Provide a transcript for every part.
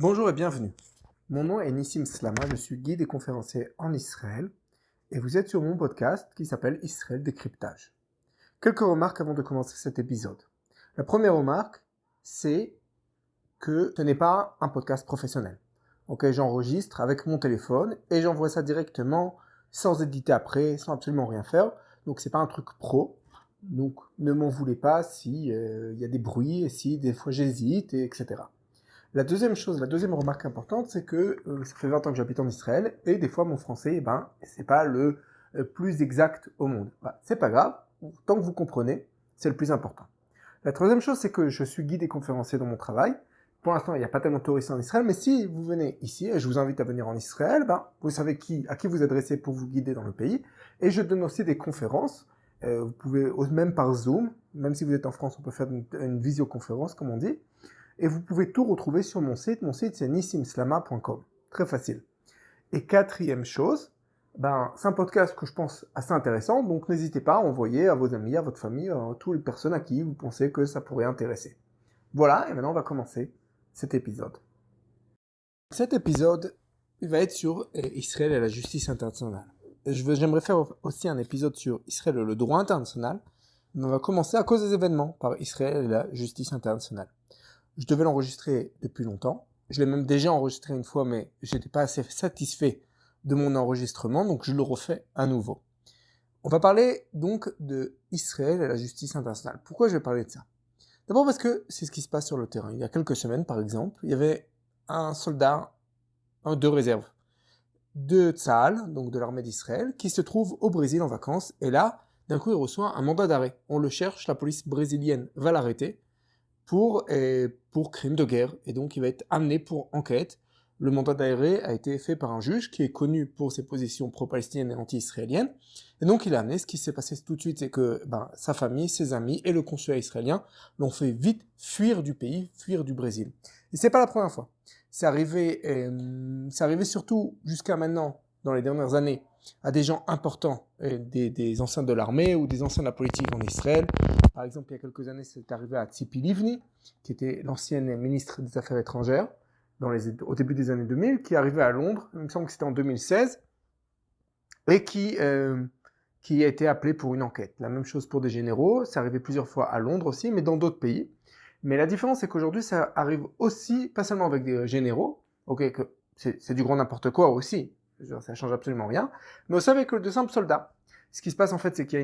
Bonjour et bienvenue. Mon nom est Nissim Slama, je suis guide et conférencier en Israël et vous êtes sur mon podcast qui s'appelle Israël Décryptage. Quelques remarques avant de commencer cet épisode. La première remarque, c'est que ce n'est pas un podcast professionnel. Ok, j'enregistre avec mon téléphone et j'envoie ça directement sans éditer après, sans absolument rien faire. Donc c'est pas un truc pro. Donc ne m'en voulez pas si y a des bruits et si des fois j'hésite, etc. La deuxième remarque importante, c'est que ça fait 20 ans que j'habite en Israël, et des fois mon français, c'est pas le plus exact au monde. C'est pas grave, tant que vous comprenez, c'est le plus important. La troisième chose, c'est que je suis guide et conférencier dans mon travail. Pour l'instant, il n'y a pas tellement de touristes en Israël, mais si vous venez ici, et je vous invite à venir en Israël, vous savez à qui vous adresser pour vous guider dans le pays. Et je donne aussi des conférences. Vous pouvez, même par Zoom, même si vous êtes en France, on peut faire une visioconférence, comme on dit. Et vous pouvez tout retrouver sur mon site. Mon site, c'est nissimslama.com. Très facile. Et quatrième chose, c'est un podcast que je pense assez intéressant, donc n'hésitez pas à envoyer à vos amis, à votre famille, à toutes les personnes à qui vous pensez que ça pourrait intéresser. Voilà, et maintenant on va commencer cet épisode. Cet épisode, il va être sur Israël et la justice internationale. J'aimerais faire aussi un épisode sur Israël et le droit international, mais on va commencer à cause des événements par Israël et la justice internationale. Je devais l'enregistrer depuis longtemps. Je l'ai même déjà enregistré une fois, mais j'étais pas assez satisfait de mon enregistrement, donc je le refais à nouveau. On va parler donc de Israël et la justice internationale. Pourquoi je vais parler de ça? D'abord parce que c'est ce qui se passe sur le terrain. Il y a quelques semaines, par exemple, il y avait un soldat de réserve de Tzahal, donc de l'armée d'Israël, qui se trouve au Brésil en vacances, et là, d'un coup, il reçoit un mandat d'arrêt. On le cherche, la police brésilienne va l'arrêter, pour crime de guerre, et donc il va être amené pour enquête. Le mandat d'arrêt a été fait par un juge qui est connu pour ses positions pro-palestiniennes et anti-israéliennes, et donc il a amené. Ce qui s'est passé tout de suite, c'est que sa famille, ses amis et le consulat israélien l'ont fait vite fuir du pays, fuir du Brésil. Et c'est pas la première fois. C'est arrivé surtout jusqu'à maintenant, dans les dernières années, à des gens importants, des anciens de l'armée ou des anciens de la politique en Israël. Par exemple, il y a quelques années, c'est arrivé à Tzipi Livni, qui était l'ancienne ministre des Affaires étrangères au début des années 2000, qui est arrivée à Londres, il me semble que c'était en 2016, et qui a été appelée pour une enquête. La même chose pour des généraux, c'est arrivé plusieurs fois à Londres aussi, mais dans d'autres pays. Mais la différence, c'est qu'aujourd'hui, ça arrive aussi, pas seulement avec des généraux, ok, que c'est du grand n'importe quoi aussi, ça change absolument rien, mais aussi avec de simples soldats. Ce qui se passe en fait, c'est qu'il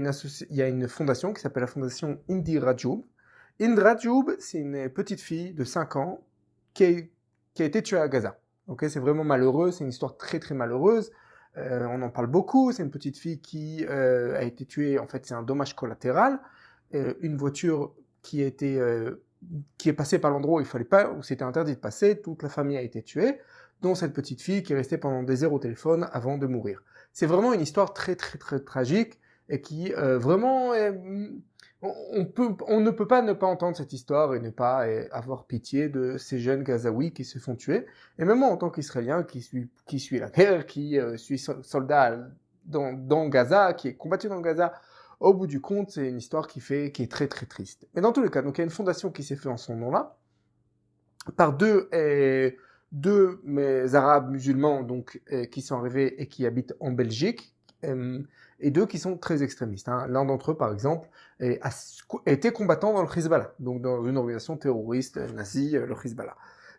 y a une fondation qui s'appelle la fondation Indira Joub. Indira Joub, c'est une petite fille de 5 ans qui a été tuée à Gaza. Okay, c'est vraiment malheureux, c'est une histoire très très malheureuse. On en parle beaucoup, c'est une petite fille qui a été tuée, en fait c'est un dommage collatéral. Une voiture qui est passée par l'endroit où il fallait pas, où c'était interdit de passer, toute la famille a été tuée, dont cette petite fille qui est restée pendant des heures au téléphone avant de mourir. C'est vraiment une histoire très très très tragique et qui vraiment on ne peut pas ne pas entendre cette histoire et ne pas avoir pitié de ces jeunes Gazaouis qui se font tuer. Et même moi, en tant qu'Israélien qui suit la guerre, qui suis soldat dans Gaza, qui est combattu dans Gaza, au bout du compte, c'est une histoire qui est très très triste. Mais dans tous les cas, donc il y a une fondation qui s'est faite en son nom-là par deux Arabes musulmans donc qui sont arrivés et qui habitent en Belgique, et deux qui sont très extrémistes. L'un d'entre eux, par exemple, a été combattant dans le Hezbollah, donc dans une organisation terroriste nazie, le Hezbollah.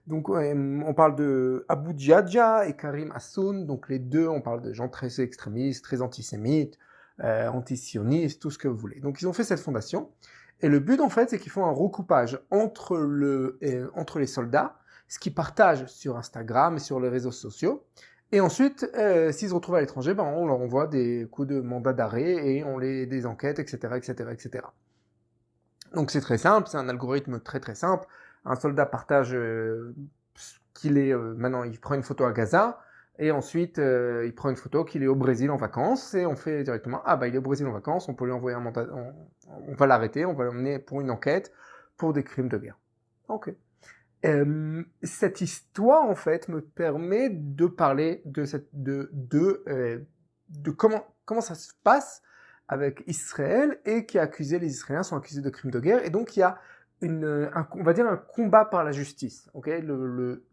Donc on parle de Abu Djadja et Karim Hassoun, donc les deux, on parle de gens très extrémistes, très antisémites, anti-sionistes, tout ce que vous voulez. Donc ils ont fait cette fondation. Et le but, en fait, c'est qu'ils font un recoupage entre les soldats, ce qu'ils partagent sur Instagram et sur les réseaux sociaux. Et ensuite, s'ils se retrouvent à l'étranger, on leur envoie des coups de mandat d'arrêt et des enquêtes, etc., etc., etc. Donc c'est très simple, c'est un algorithme très très simple. Un soldat partage maintenant, il prend une photo à Gaza, et ensuite, il prend une photo qu'il est au Brésil en vacances, et on fait directement, il est au Brésil en vacances, on peut lui envoyer un mandat, on va l'arrêter, on va l'emmener pour une enquête, pour des crimes de guerre. Ok. Cette histoire, en fait, me permet de parler de comment ça se passe avec Israël, et les Israéliens sont accusés de crimes de guerre, et donc il y a on va dire un combat par la justice. Okay,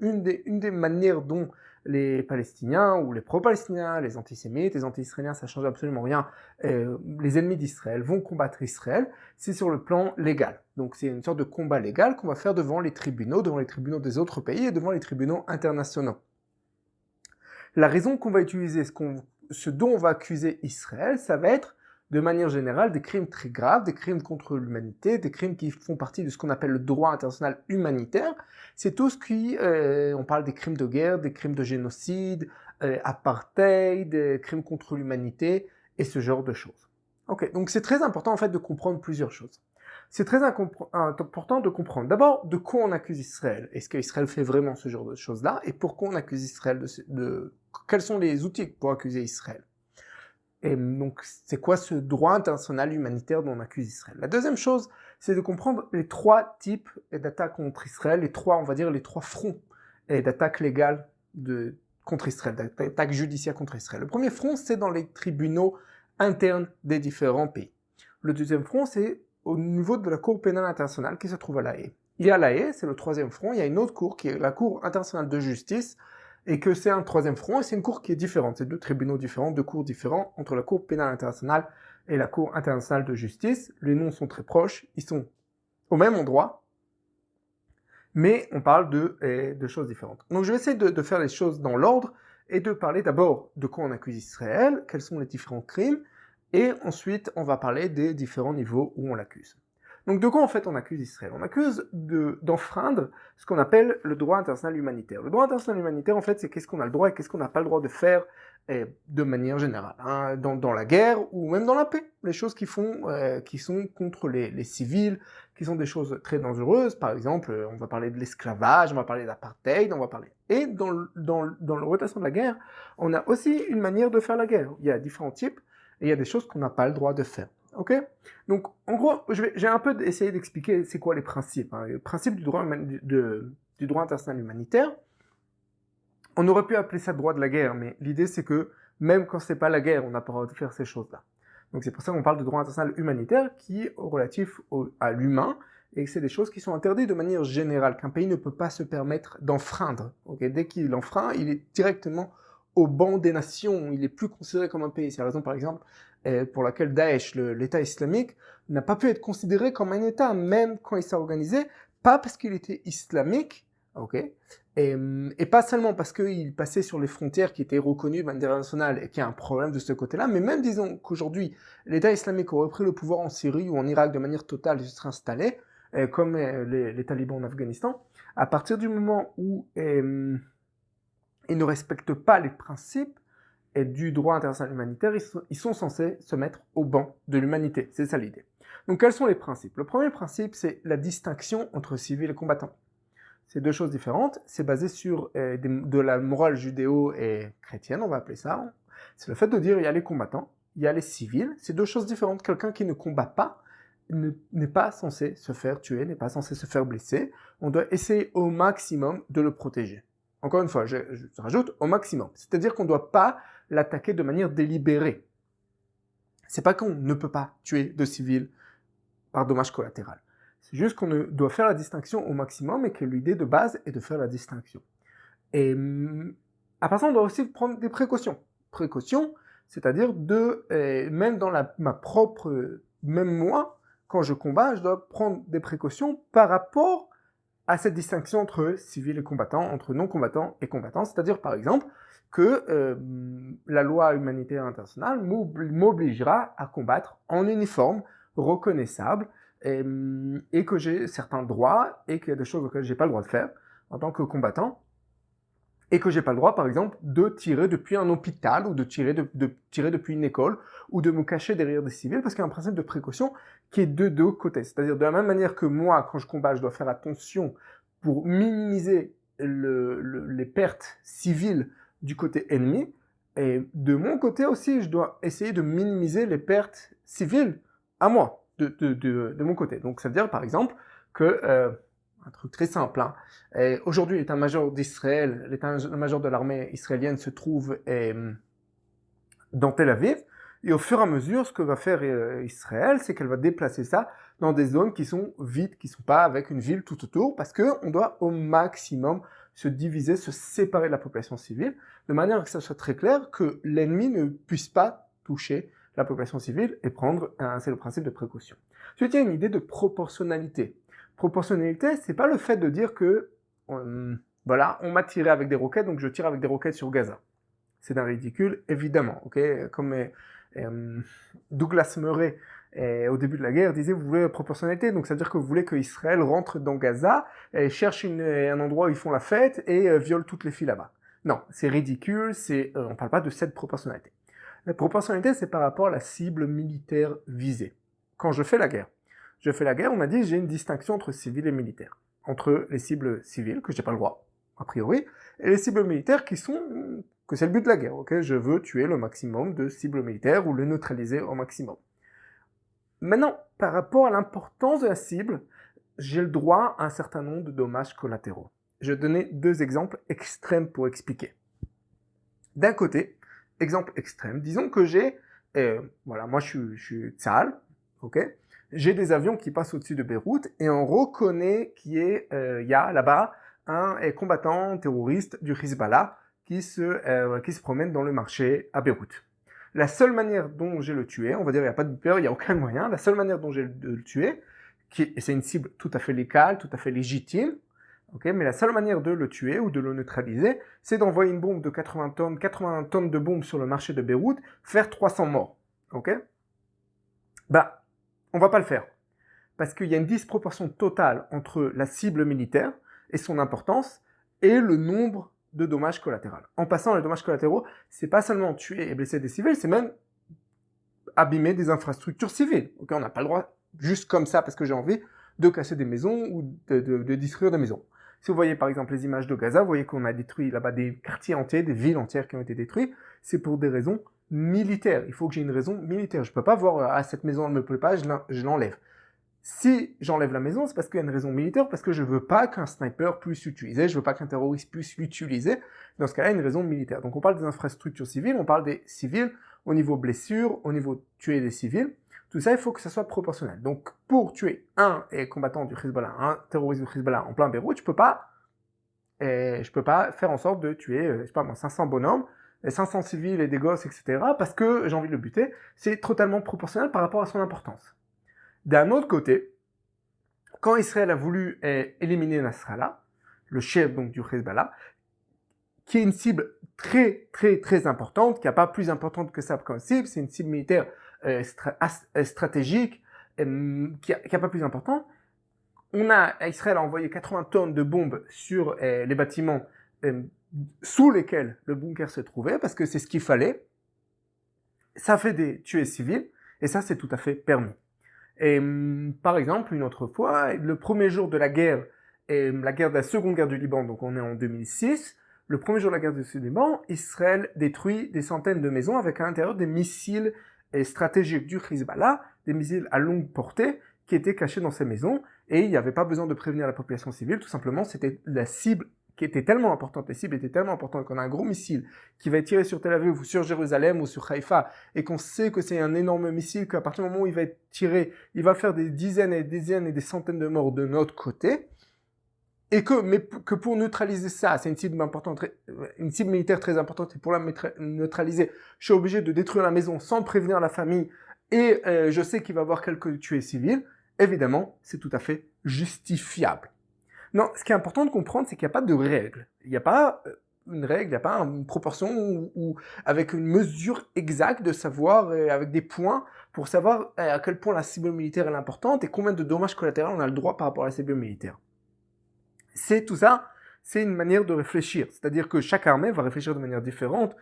une des manières dont les Palestiniens ou les pro-Palestiniens, les antisémites, les anti-israéliens, ça change absolument rien, les ennemis d'Israël vont combattre Israël, c'est sur le plan légal. Donc c'est une sorte de combat légal qu'on va faire devant les tribunaux des autres pays et devant les tribunaux internationaux. La raison qu'on va utiliser, ce dont on va accuser Israël, ça va être de manière générale des crimes très graves, des crimes contre l'humanité, des crimes qui font partie de ce qu'on appelle le droit international humanitaire. C'est tout ce qui, on parle des crimes de guerre, des crimes de génocide, apartheid, des crimes contre l'humanité et ce genre de choses. Ok, donc c'est très important en fait de comprendre plusieurs choses. C'est très important de comprendre d'abord de quoi on accuse Israël. Est-ce qu'Israël fait vraiment ce genre de choses-là? Et pourquoi on accuse Israël quels sont les outils pour accuser Israël? Et donc, c'est quoi ce droit international humanitaire dont on accuse Israël? La deuxième chose, c'est de comprendre les trois types d'attaques contre Israël, les trois fronts d'attaques légales contre Israël, d'attaques judiciaires contre Israël. Le premier front, c'est dans les tribunaux internes des différents pays. Le deuxième front, c'est au niveau de la Cour pénale internationale qui se trouve à La Haye. Il y a La Haye, c'est le troisième front, il y a une autre cour qui est la Cour internationale de justice, et que c'est un troisième front, et c'est une cour qui est différente. C'est deux tribunaux différents, deux cours différents entre la Cour pénale internationale et la Cour internationale de justice. Les noms sont très proches, ils sont au même endroit, mais on parle de choses différentes. Donc je vais essayer de faire les choses dans l'ordre, et de parler d'abord de quoi on accuse Israël, quels sont les différents crimes, et ensuite on va parler des différents niveaux où on l'accuse. Donc de quoi en fait on accuse Israël? On accuse d'enfreindre ce qu'on appelle le droit international humanitaire. Le droit international humanitaire en fait c'est qu'est-ce qu'on a le droit et qu'est-ce qu'on n'a pas le droit de faire de manière générale, hein, dans la guerre ou même dans la paix. Les choses qui sont contre les civils, qui sont des choses très dangereuses. Par exemple, on va parler de l'esclavage, on va parler d'apartheid, on va parler... Et dans le rotation de la guerre, on a aussi une manière de faire la guerre. Il y a différents types et il y a des choses qu'on n'a pas le droit de faire. Ok? Donc, en gros, j'ai un peu essayé d'expliquer c'est quoi les principes. Hein. Les principes du droit international humanitaire. On aurait pu appeler ça droit de la guerre, mais l'idée c'est que même quand c'est pas la guerre, on n'a pas le droit de faire ces choses-là. Donc c'est pour ça qu'on parle de droit international humanitaire qui est relatif à l'humain et que c'est des choses qui sont interdites de manière générale, qu'un pays ne peut pas se permettre d'enfreindre. Okay? Dès qu'il enfreint, il est directement au banc des nations, il est plus considéré comme un pays. C'est la raison, par exemple, pour laquelle Daesh, l'État islamique, n'a pas pu être considéré comme un État, même quand il s'est organisé, pas parce qu'il était islamique, ok, et pas seulement parce qu'il passait sur les frontières qui étaient reconnues de manière internationale et qu'il y a un problème de ce côté-là, mais même disons qu'aujourd'hui, l'État islamique aurait pris le pouvoir en Syrie ou en Irak de manière totale et se serait installé, comme les talibans en Afghanistan, à partir du moment où ils ne respectent pas les principes du droit international humanitaire, ils sont censés se mettre au banc de l'humanité. C'est ça l'idée. Donc quels sont les principes? Le premier principe, c'est la distinction entre civils et combattants. C'est deux choses différentes. C'est basé sur de la morale judéo et chrétienne, on va appeler ça. C'est le fait de dire il y a les combattants, il y a les civils. C'est deux choses différentes. Quelqu'un qui ne combat pas n'est pas censé se faire tuer, n'est pas censé se faire blesser. On doit essayer au maximum de le protéger. Encore une fois, je rajoute au maximum. C'est-à-dire qu'on ne doit pas l'attaquer de manière délibérée. C'est pas qu'on ne peut pas tuer de civils par dommage collatéral. C'est juste qu'on doit faire la distinction au maximum et que l'idée de base est de faire la distinction. Et à part ça, on doit aussi prendre des précautions. Précautions, c'est-à-dire même dans même moi, quand je combats, je dois prendre des précautions par rapport à cette distinction entre civils et combattants, entre non-combattants et combattants. C'est-à-dire, par exemple, que la loi humanitaire internationale m'obligera à combattre en uniforme, reconnaissable, et que j'ai certains droits, et qu'il y a des choses auxquelles j'ai pas le droit de faire en tant que combattant, et que j'ai pas le droit, par exemple, de tirer depuis un hôpital, ou de tirer depuis une école, ou de me cacher derrière des civils, parce qu'il y a un principe de précaution qui est de deux côtés. C'est-à-dire, de la même manière que moi, quand je combats, je dois faire attention pour minimiser les pertes civiles du côté ennemi, et de mon côté aussi, je dois essayer de minimiser les pertes civiles à moi, de mon côté. Donc ça veut dire par exemple que, un truc très simple, hein, aujourd'hui l'état-major d'Israël, l'état-major de l'armée israélienne se trouve dans Tel Aviv, Et au fur et à mesure, ce que va faire Israël, c'est qu'elle va déplacer ça dans des zones qui sont vides, qui ne sont pas avec une ville tout autour, parce qu'on doit au maximum se diviser, se séparer de la population civile, de manière que ça soit très clair que l'ennemi ne puisse pas toucher la population civile et prendre, c'est le principe de précaution. Ensuite, il y a une idée de proportionnalité. Proportionnalité, c'est pas le fait de dire que, voilà, on m'a tiré avec des roquettes, donc je tire avec des roquettes sur Gaza. C'est un ridicule, évidemment, ok? Comme Douglas Murray, au début de la guerre, disait, vous voulez la proportionnalité, donc ça veut dire que vous voulez qu'Israël rentre dans Gaza, et cherche un endroit où ils font la fête, et viole toutes les filles là-bas. Non, c'est ridicule, on parle pas de cette proportionnalité. La proportionnalité, c'est par rapport à la cible militaire visée. Quand je fais la guerre, on a dit, j'ai une distinction entre civil et militaire. Entre les cibles civiles, que j'ai pas le droit, a priori, et les cibles militaires que c'est le but de la guerre, ok? Je veux tuer le maximum de cibles militaires ou le neutraliser au maximum. Maintenant, par rapport à l'importance de la cible, j'ai le droit à un certain nombre de dommages collatéraux. Je vais donner 2 exemples extrêmes pour expliquer. D'un côté, exemple extrême, disons que j'ai, voilà, moi je suis Tzahal, ok? J'ai des avions qui passent au-dessus de Beyrouth et on reconnaît qu'il y a là-bas un combattant terroriste du Hezbollah qui se promène dans le marché à Beyrouth. La seule manière dont j'ai le tué, on va dire il n'y a pas de peur, il n'y a aucun moyen, la seule manière dont j'ai de le tuer, et c'est une cible tout à fait légale, tout à fait légitime, okay, mais la seule manière de le tuer ou de le neutraliser, c'est d'envoyer une bombe de 80 tonnes de bombes sur le marché de Beyrouth, faire 300 morts. Ok? Bah, on va pas le faire. Parce qu'il y a une disproportion totale entre la cible militaire et son importance et le nombre de dommages collatéraux. En passant, les dommages collatéraux, c'est pas seulement tuer et blesser des civils, c'est même abîmer des infrastructures civiles. Okay, on n'a pas le droit, juste comme ça, parce que j'ai envie, de casser des maisons ou de détruire des maisons. Si vous voyez par exemple les images de Gaza, vous voyez qu'on a détruit là-bas des quartiers entiers, des villes entières qui ont été détruites. C'est pour des raisons militaires. Il faut que j'ai une raison militaire. Je peux pas voir, cette maison ne me plaît pas, je l'enlève. Si j'enlève la maison, c'est parce qu'il y a une raison militaire, parce que je veux pas qu'un sniper puisse l'utiliser, je veux pas qu'un terroriste puisse l'utiliser. Dans ce cas-là, une raison militaire. Donc on parle des infrastructures civiles, on parle des civils au niveau blessure, au niveau tuer des civils. Tout ça, il faut que ça soit proportionnel. Donc pour tuer un combattant du Hezbollah, un terroriste du Hezbollah en plein Beyrouth, je peux pas faire en sorte de tuer, je sais pas moi, 500 bonhommes, 500 civils et des gosses, etc. parce que j'ai envie de le buter. C'est totalement proportionnel par rapport à son importance. D'un autre côté, quand Israël a voulu éliminer Nasrallah, le chef donc du Hezbollah, qui est une cible très très très importante, qui n'est pas plus importante que ça comme cible, c'est une cible militaire stratégique, qui n'est pas plus importante. Israël a envoyé 80 tonnes de bombes sur les bâtiments sous lesquels le bunker se trouvait, parce que c'est ce qu'il fallait. Ça fait des tués civils, et ça c'est tout à fait permis. Et par exemple, une autre fois, le premier jour de la guerre de la seconde guerre du Liban, donc on est en 2006, le premier jour de la guerre du Liban, Israël détruit des centaines de maisons avec à l'intérieur des missiles stratégiques du Hezbollah, des missiles à longue portée qui étaient cachés dans ces maisons, et il n'y avait pas besoin de prévenir la population civile, tout simplement, c'était la cible qui était tellement importante, les cibles étaient tellement importantes qu'on a un gros missile qui va être tiré sur Tel Aviv ou sur Jérusalem ou sur Haïfa et qu'on sait que c'est un énorme missile qu'à partir du moment où il va être tiré, il va faire des dizaines et des dizaines et des centaines de morts de notre côté et que pour neutraliser ça, c'est une cible importante, une cible militaire très importante et pour la neutraliser, je suis obligé de détruire la maison sans prévenir la famille et je sais qu'il va y avoir quelques tués civils, évidemment, c'est tout à fait justifiable. Non, ce qui est important de comprendre, c'est qu'il n'y a pas de règle. Il n'y a pas une règle, il n'y a pas une proportion ou avec une mesure exacte de savoir, avec des points, pour savoir à quel point la cible militaire est importante et combien de dommages collatéraux on a le droit par rapport à la cible militaire. C'est tout ça, c'est une manière de réfléchir. C'est-à-dire que chaque armée va réfléchir de manière différente.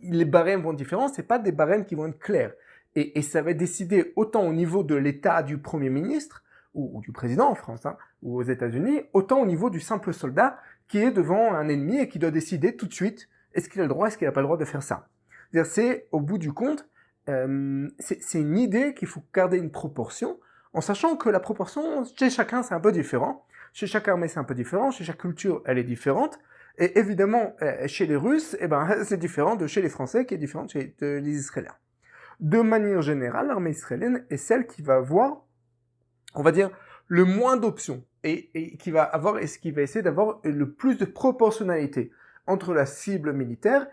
Les barèmes vont être différents, c'est pas des barèmes qui vont être clairs. Et ça va être décidé autant au niveau de l'État du Premier ministre, ou du président en France, ou aux États-Unis, autant au niveau du simple soldat qui est devant un ennemi et qui doit décider tout de suite est-ce qu'il a le droit, est-ce qu'il n'a pas le droit de faire ça. C'est, au bout du compte, c'est une idée qu'il faut garder une proportion, en sachant que la proportion, chez chacun, c'est un peu différent. Chez chaque armée, c'est un peu différent. Chez chaque culture, elle est différente. Et évidemment, chez les Russes, c'est différent de chez les Français, qui est différent de les Israéliens. De manière générale, l'armée israélienne est celle qui va avoir, on va dire, le moins d'options et qui va essayer d'avoir le plus de proportionnalité entre la cible militaire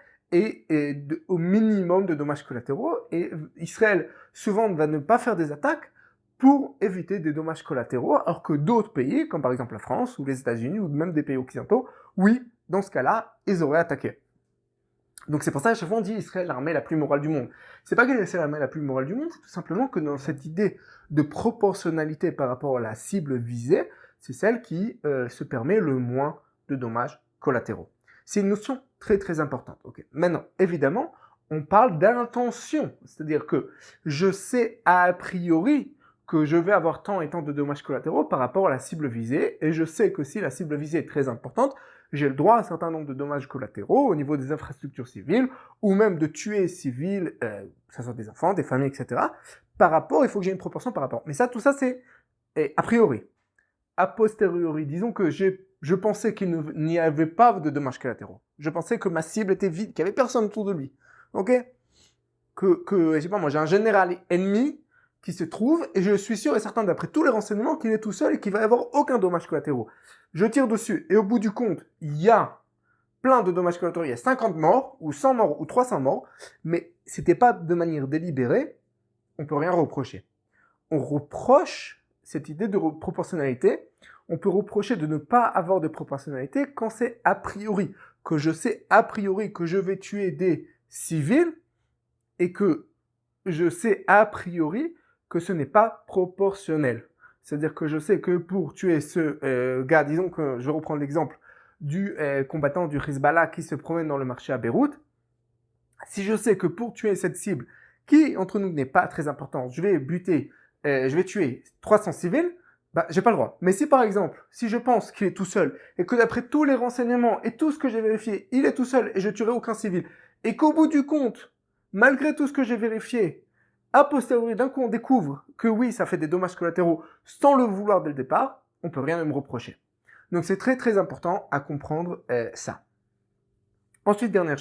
au minimum de dommages collatéraux. Et Israël, souvent, va ne pas faire des attaques pour éviter des dommages collatéraux, alors que d'autres pays, comme par exemple la France ou les États-Unis ou même des pays occidentaux, oui, dans ce cas-là, ils auraient attaqué. Donc c'est pour ça qu'à chaque fois on dit Israël l'armée la plus morale du monde. C'est pas qu'elle est l'armée la plus morale du monde, c'est tout simplement que dans cette idée de proportionnalité par rapport à la cible visée, c'est celle qui se permet le moins de dommages collatéraux. C'est une notion très très importante. Okay. Maintenant, évidemment, on parle d'intention, c'est-à-dire que je sais a priori que je vais avoir tant et tant de dommages collatéraux par rapport à la cible visée, et je sais que si la cible visée est très importante, j'ai le droit à un certain nombre de dommages collatéraux au niveau des infrastructures civiles, ou même de tuer civils, que ce soit des enfants, des familles, etc. Par rapport, il faut que j'ai une proportion par rapport. Mais ça, tout ça, c'est a priori. A posteriori, disons que je pensais qu'il n'y avait pas de dommages collatéraux. Je pensais que ma cible était vide, qu'il n'y avait personne autour de lui. Ok? Je sais pas, moi, j'ai un général ennemi qui se trouve, et je suis sûr et certain, d'après tous les renseignements, qu'il est tout seul et qu'il va y avoir aucun dommage collatéraux. Je tire dessus, et au bout du compte, il y a plein de dommages collatéraux, il y a 50 morts, ou 100 morts, ou 300 morts, mais c'était pas de manière délibérée, on peut rien reprocher. On reproche cette idée de proportionnalité, on peut reprocher de ne pas avoir de proportionnalité quand c'est a priori, que je sais a priori que je vais tuer des civils, et que je sais a priori que ce n'est pas proportionnel. C'est-à-dire que je sais que pour tuer ce gars, disons que je vais reprendre l'exemple du combattant du Hezbollah qui se promène dans le marché à Beyrouth, si je sais que pour tuer cette cible, qui entre nous n'est pas très importante, je vais tuer 300 civils, j'ai pas le droit. Mais si par exemple, si je pense qu'il est tout seul, et que d'après tous les renseignements et tout ce que j'ai vérifié, il est tout seul et je tuerai aucun civil, et qu'au bout du compte, malgré tout ce que j'ai vérifié, a posteriori, d'un coup, on découvre que oui, ça fait des dommages collatéraux sans le vouloir dès le départ, on peut rien me reprocher. Donc c'est très très important à comprendre ça. Ensuite, dernier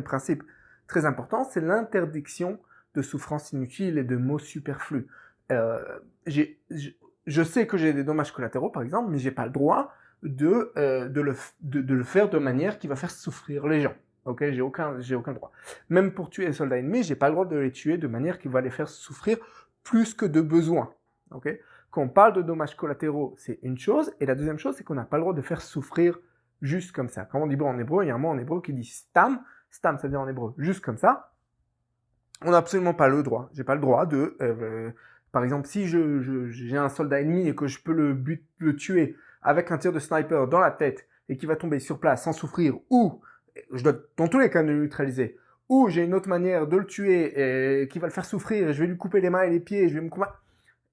principe très important, c'est l'interdiction de souffrances inutiles et de maux superflus. Je sais que j'ai des dommages collatéraux, par exemple, mais j'ai pas le droit de le faire de manière qui va faire souffrir les gens. Ok, j'ai aucun droit. Même pour tuer les soldats ennemis, j'ai pas le droit de les tuer de manière qui va les faire souffrir plus que de besoin. Ok, quand on parle de dommages collatéraux, c'est une chose, et la deuxième chose, c'est qu'on n'a pas le droit de faire souffrir juste comme ça. Quand on dit bon en hébreu, il y a un mot en hébreu qui dit stam. Stam, ça veut dire en hébreu juste comme ça. On n'a absolument pas le droit. J'ai pas le droit de, par exemple, si j'ai un soldat ennemi et que je peux le tuer avec un tir de sniper dans la tête et qu'il va tomber sur place sans souffrir, ou je dois dans tous les cas le neutraliser, ou j'ai une autre manière de le tuer et qui va le faire souffrir et je vais lui couper les mains et les pieds et je vais me combattre.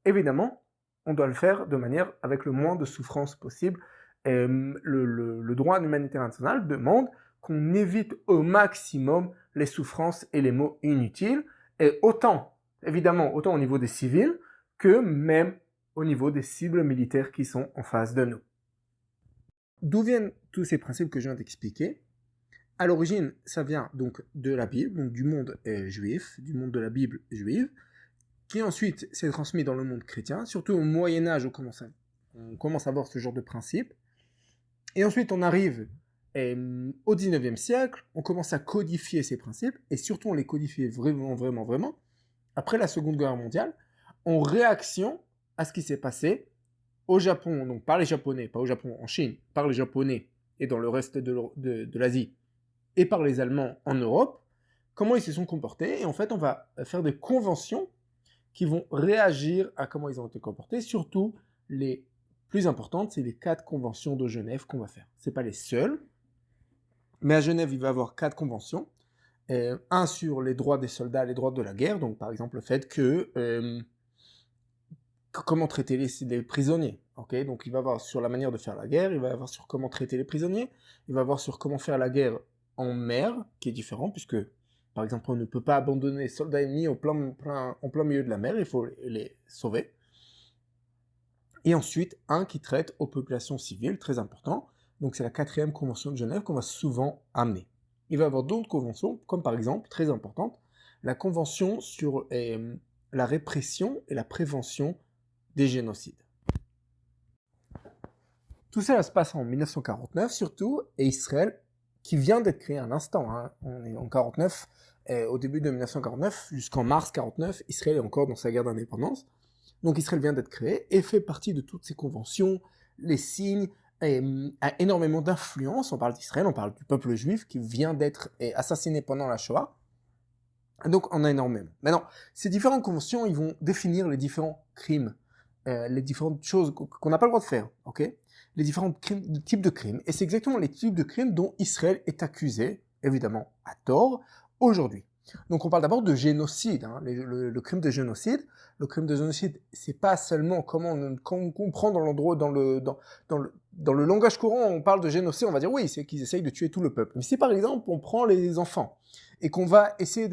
Évidemment, on doit le faire de manière avec le moins de souffrance possible. Le droit humanitaire international demande qu'on évite au maximum les souffrances et les maux inutiles, et autant au niveau des civils que même au niveau des cibles militaires qui sont en face de nous. D'où viennent tous ces principes que je viens d'expliquer? À l'origine, ça vient donc de la Bible, donc du monde juif, du monde de la Bible juive, qui ensuite s'est transmis dans le monde chrétien, surtout au Moyen-Âge, on commence à voir ce genre de principes. Et ensuite, on arrive au 19e siècle, on commence à codifier ces principes, et surtout on les codifie vraiment, après la Seconde Guerre mondiale, en réaction à ce qui s'est passé au Japon, donc par les Japonais, pas au Japon, en Chine, par les Japonais et dans le reste de l'Asie, et par les Allemands en Europe, comment ils se sont comportés, et en fait on va faire des conventions qui vont réagir à comment ils ont été comportés, surtout les plus importantes, c'est les 4 conventions de Genève qu'on va faire. Ce n'est pas les seules, mais à Genève, il va y avoir 4 conventions. Un sur les droits des soldats, les droits de la guerre, donc par exemple le fait que comment traiter les prisonniers. Okay, donc il va y avoir sur la manière de faire la guerre, il va y avoir sur comment traiter les prisonniers, il va y avoir sur comment faire la guerre en mer, qui est différent, puisque par exemple on ne peut pas abandonner les soldats ennemis en plein milieu de la mer, il faut les sauver. Et ensuite, un qui traite aux populations civiles, très important, Donc c'est la 4e convention de Genève qu'on va souvent amener. Il va y avoir d'autres conventions, comme par exemple, très importante, la convention sur la répression et la prévention des génocides. Tout cela se passe en 1949 surtout, et Israël, qui vient d'être créé à l'instant, hein, on est en 1949, au début de 1949, jusqu'en mars 1949, Israël est encore dans sa guerre d'indépendance. Donc Israël vient d'être créé et fait partie de toutes ces conventions, les signes, et a énormément d'influence. On parle d'Israël, on parle du peuple juif qui vient d'être assassiné pendant la Shoah. Donc on a énormément. Maintenant, ces différentes conventions, ils vont définir les différents crimes, les différentes choses qu'on n'a pas le droit de faire, ok? Les différents types de crimes. Et c'est exactement les types de crimes dont Israël est accusé, évidemment à tort, aujourd'hui. Donc on parle d'abord de génocide, hein, le crime de génocide. Le crime de génocide, c'est pas seulement comment on comprend dans le langage courant, on parle de génocide, on va dire oui, c'est qu'ils essayent de tuer tout le peuple. Mais si par exemple on prend les enfants et qu'on va essayer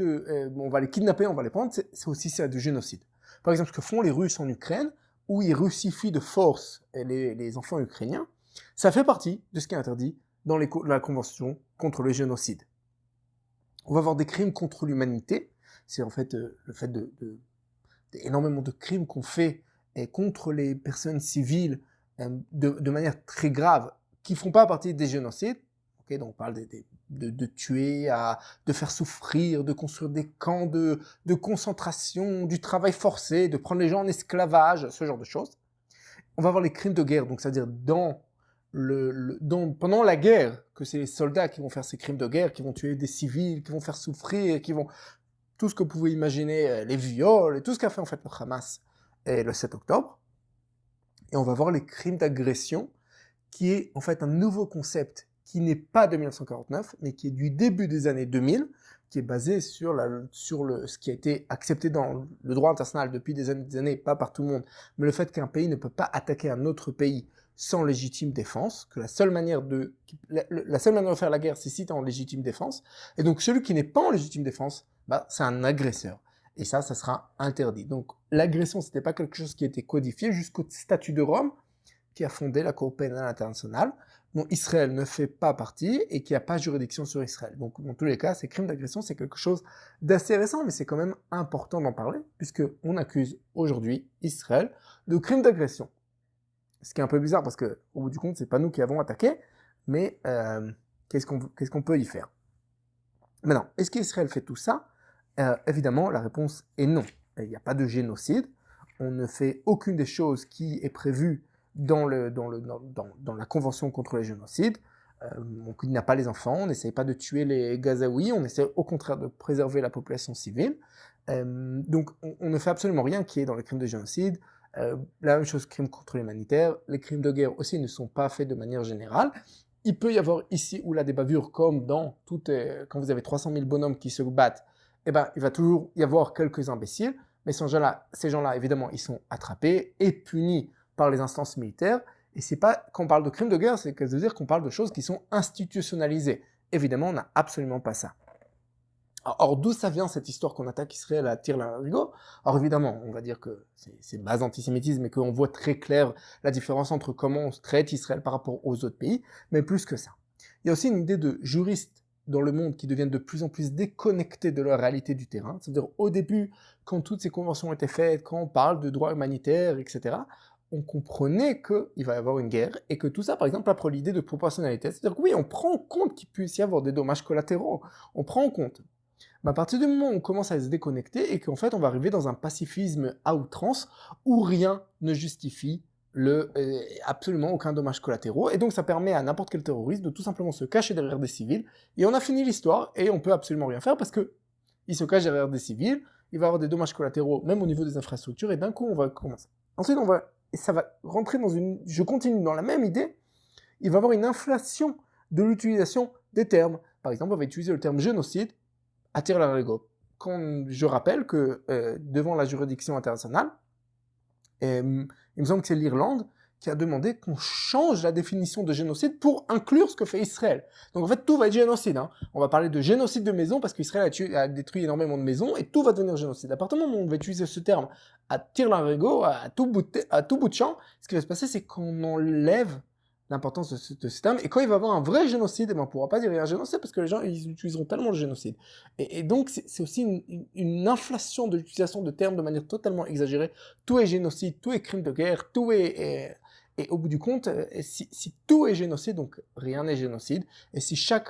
on va les kidnapper, on va les prendre, c'est aussi ça du génocide. Par exemple, ce que font les Russes en Ukraine, où ils russifient de force les enfants ukrainiens, ça fait partie de ce qui est interdit dans la Convention contre le génocide. On va avoir des crimes contre l'humanité, c'est en fait le fait énormément de crimes qu'on fait contre les personnes civiles de manière très grave, qui font pas partie des génocides. Okay, donc on parle de tuer, de faire souffrir, de construire des camps de concentration, du travail forcé, de prendre les gens en esclavage, ce genre de choses. On va avoir les crimes de guerre, donc c'est-à-dire pendant la guerre, que c'est les soldats qui vont faire ces crimes de guerre, qui vont tuer des civils, qui vont faire souffrir, qui vont... Tout ce que vous pouvez imaginer, les viols, et tout ce qu'a fait en fait le Hamas le 7 octobre. Et on va voir les crimes d'agression, qui est en fait un nouveau concept qui n'est pas de 1949, mais qui est du début des années 2000, qui est basé sur ce qui a été accepté dans le droit international depuis des années, pas par tout le monde, mais le fait qu'un pays ne peut pas attaquer un autre pays sans légitime défense, que la seule manière de faire la guerre, c'est si tu es en légitime défense, et donc celui qui n'est pas en légitime défense, c'est un agresseur. Et ça sera interdit. Donc l'agression, c'était pas quelque chose qui était codifié jusqu'au statut de Rome, qui a fondé la Cour pénale internationale, dont Israël ne fait pas partie et qui n'a pas juridiction sur Israël. Donc dans tous les cas, ces crimes d'agression, c'est quelque chose d'assez récent, mais c'est quand même important d'en parler, puisqu'on accuse aujourd'hui Israël de crimes d'agression. Ce qui est un peu bizarre, parce qu'au bout du compte, c'est pas nous qui avons attaqué, mais qu'est-ce qu'on peut y faire? Maintenant, est-ce qu'Israël fait tout ça? Évidemment, la réponse est non. Il n'y a pas de génocide. On ne fait aucune des choses qui est prévue dans la Convention contre les génocides. On kidnappe pas les enfants, on n'essaye pas de tuer les Gazaouis, on essaie au contraire de préserver la population civile. Donc on ne fait absolument rien qui est dans les crimes de génocide. La même chose, crimes contre l'humanitaire. Les crimes de guerre aussi ne sont pas faits de manière générale. Il peut y avoir ici ou là des bavures, comme dans quand vous avez 300 000 bonhommes qui se battent, il va toujours y avoir quelques imbéciles, mais ces gens-là, évidemment, ils sont attrapés et punis par les instances militaires. Et c'est pas, quand on parle de crimes de guerre, c'est veut dire qu'on parle de choses qui sont institutionnalisées. Évidemment, on n'a absolument pas ça. Or, d'où ça vient cette histoire qu'on attaque Israël à tir-larigot? Alors évidemment, on va dire que c'est base antisémitisme et qu'on voit très clair la différence entre comment on traite Israël par rapport aux autres pays, mais plus que ça. Il y a aussi une idée de juristes dans le monde qui deviennent de plus en plus déconnectés de la réalité du terrain. C'est-à-dire, au début, quand toutes ces conventions étaient faites, quand on parle de droit humanitaire, etc., on comprenait qu'il va y avoir une guerre et que tout ça, par exemple, après l'idée de proportionnalité. C'est-à-dire que oui, on prend en compte qu'il puisse y avoir des dommages collatéraux. On prend en compte. Mais à partir du moment où on commence à se déconnecter et qu'en fait on va arriver dans un pacifisme à outrance où rien ne justifie absolument aucun dommage collatéraux, et donc ça permet à n'importe quel terroriste de tout simplement se cacher derrière des civils, et on a fini l'histoire et on peut absolument rien faire parce que il se cache derrière des civils, il va avoir des dommages collatéraux même au niveau des infrastructures, et d'un coup on va commencer. Ensuite ça va rentrer je continue dans la même idée, il va y avoir une inflation de l'utilisation des termes. Par exemple, on va utiliser le terme génocide à tir-larigot. Quand je rappelle que devant la juridiction internationale, il me semble que c'est l'Irlande qui a demandé qu'on change la définition de génocide pour inclure ce que fait Israël. Donc en fait, tout va être génocide. Hein. On va parler de génocide de maison parce qu'Israël a détruit énormément de maisons et tout va devenir génocide. À partir du moment où on va utiliser ce terme à tir-larigot, à tout bout de champ, ce qui va se passer, c'est qu'on enlève l'importance de ce terme. Et quand il va y avoir un vrai génocide, on ne pourra pas dire il y a un génocide parce que les gens ils utiliseront tellement le génocide. Et donc, c'est aussi une inflation de l'utilisation de termes de manière totalement exagérée. Tout est génocide, tout est crime de guerre, tout est et au bout du compte, si tout est génocide, donc rien n'est génocide, et si chaque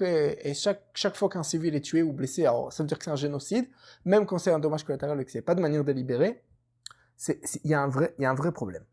fois qu'un civil est tué ou blessé, alors ça veut dire que c'est un génocide, même quand c'est un dommage collatéral et que c'est pas de manière délibérée, il y a un vrai problème.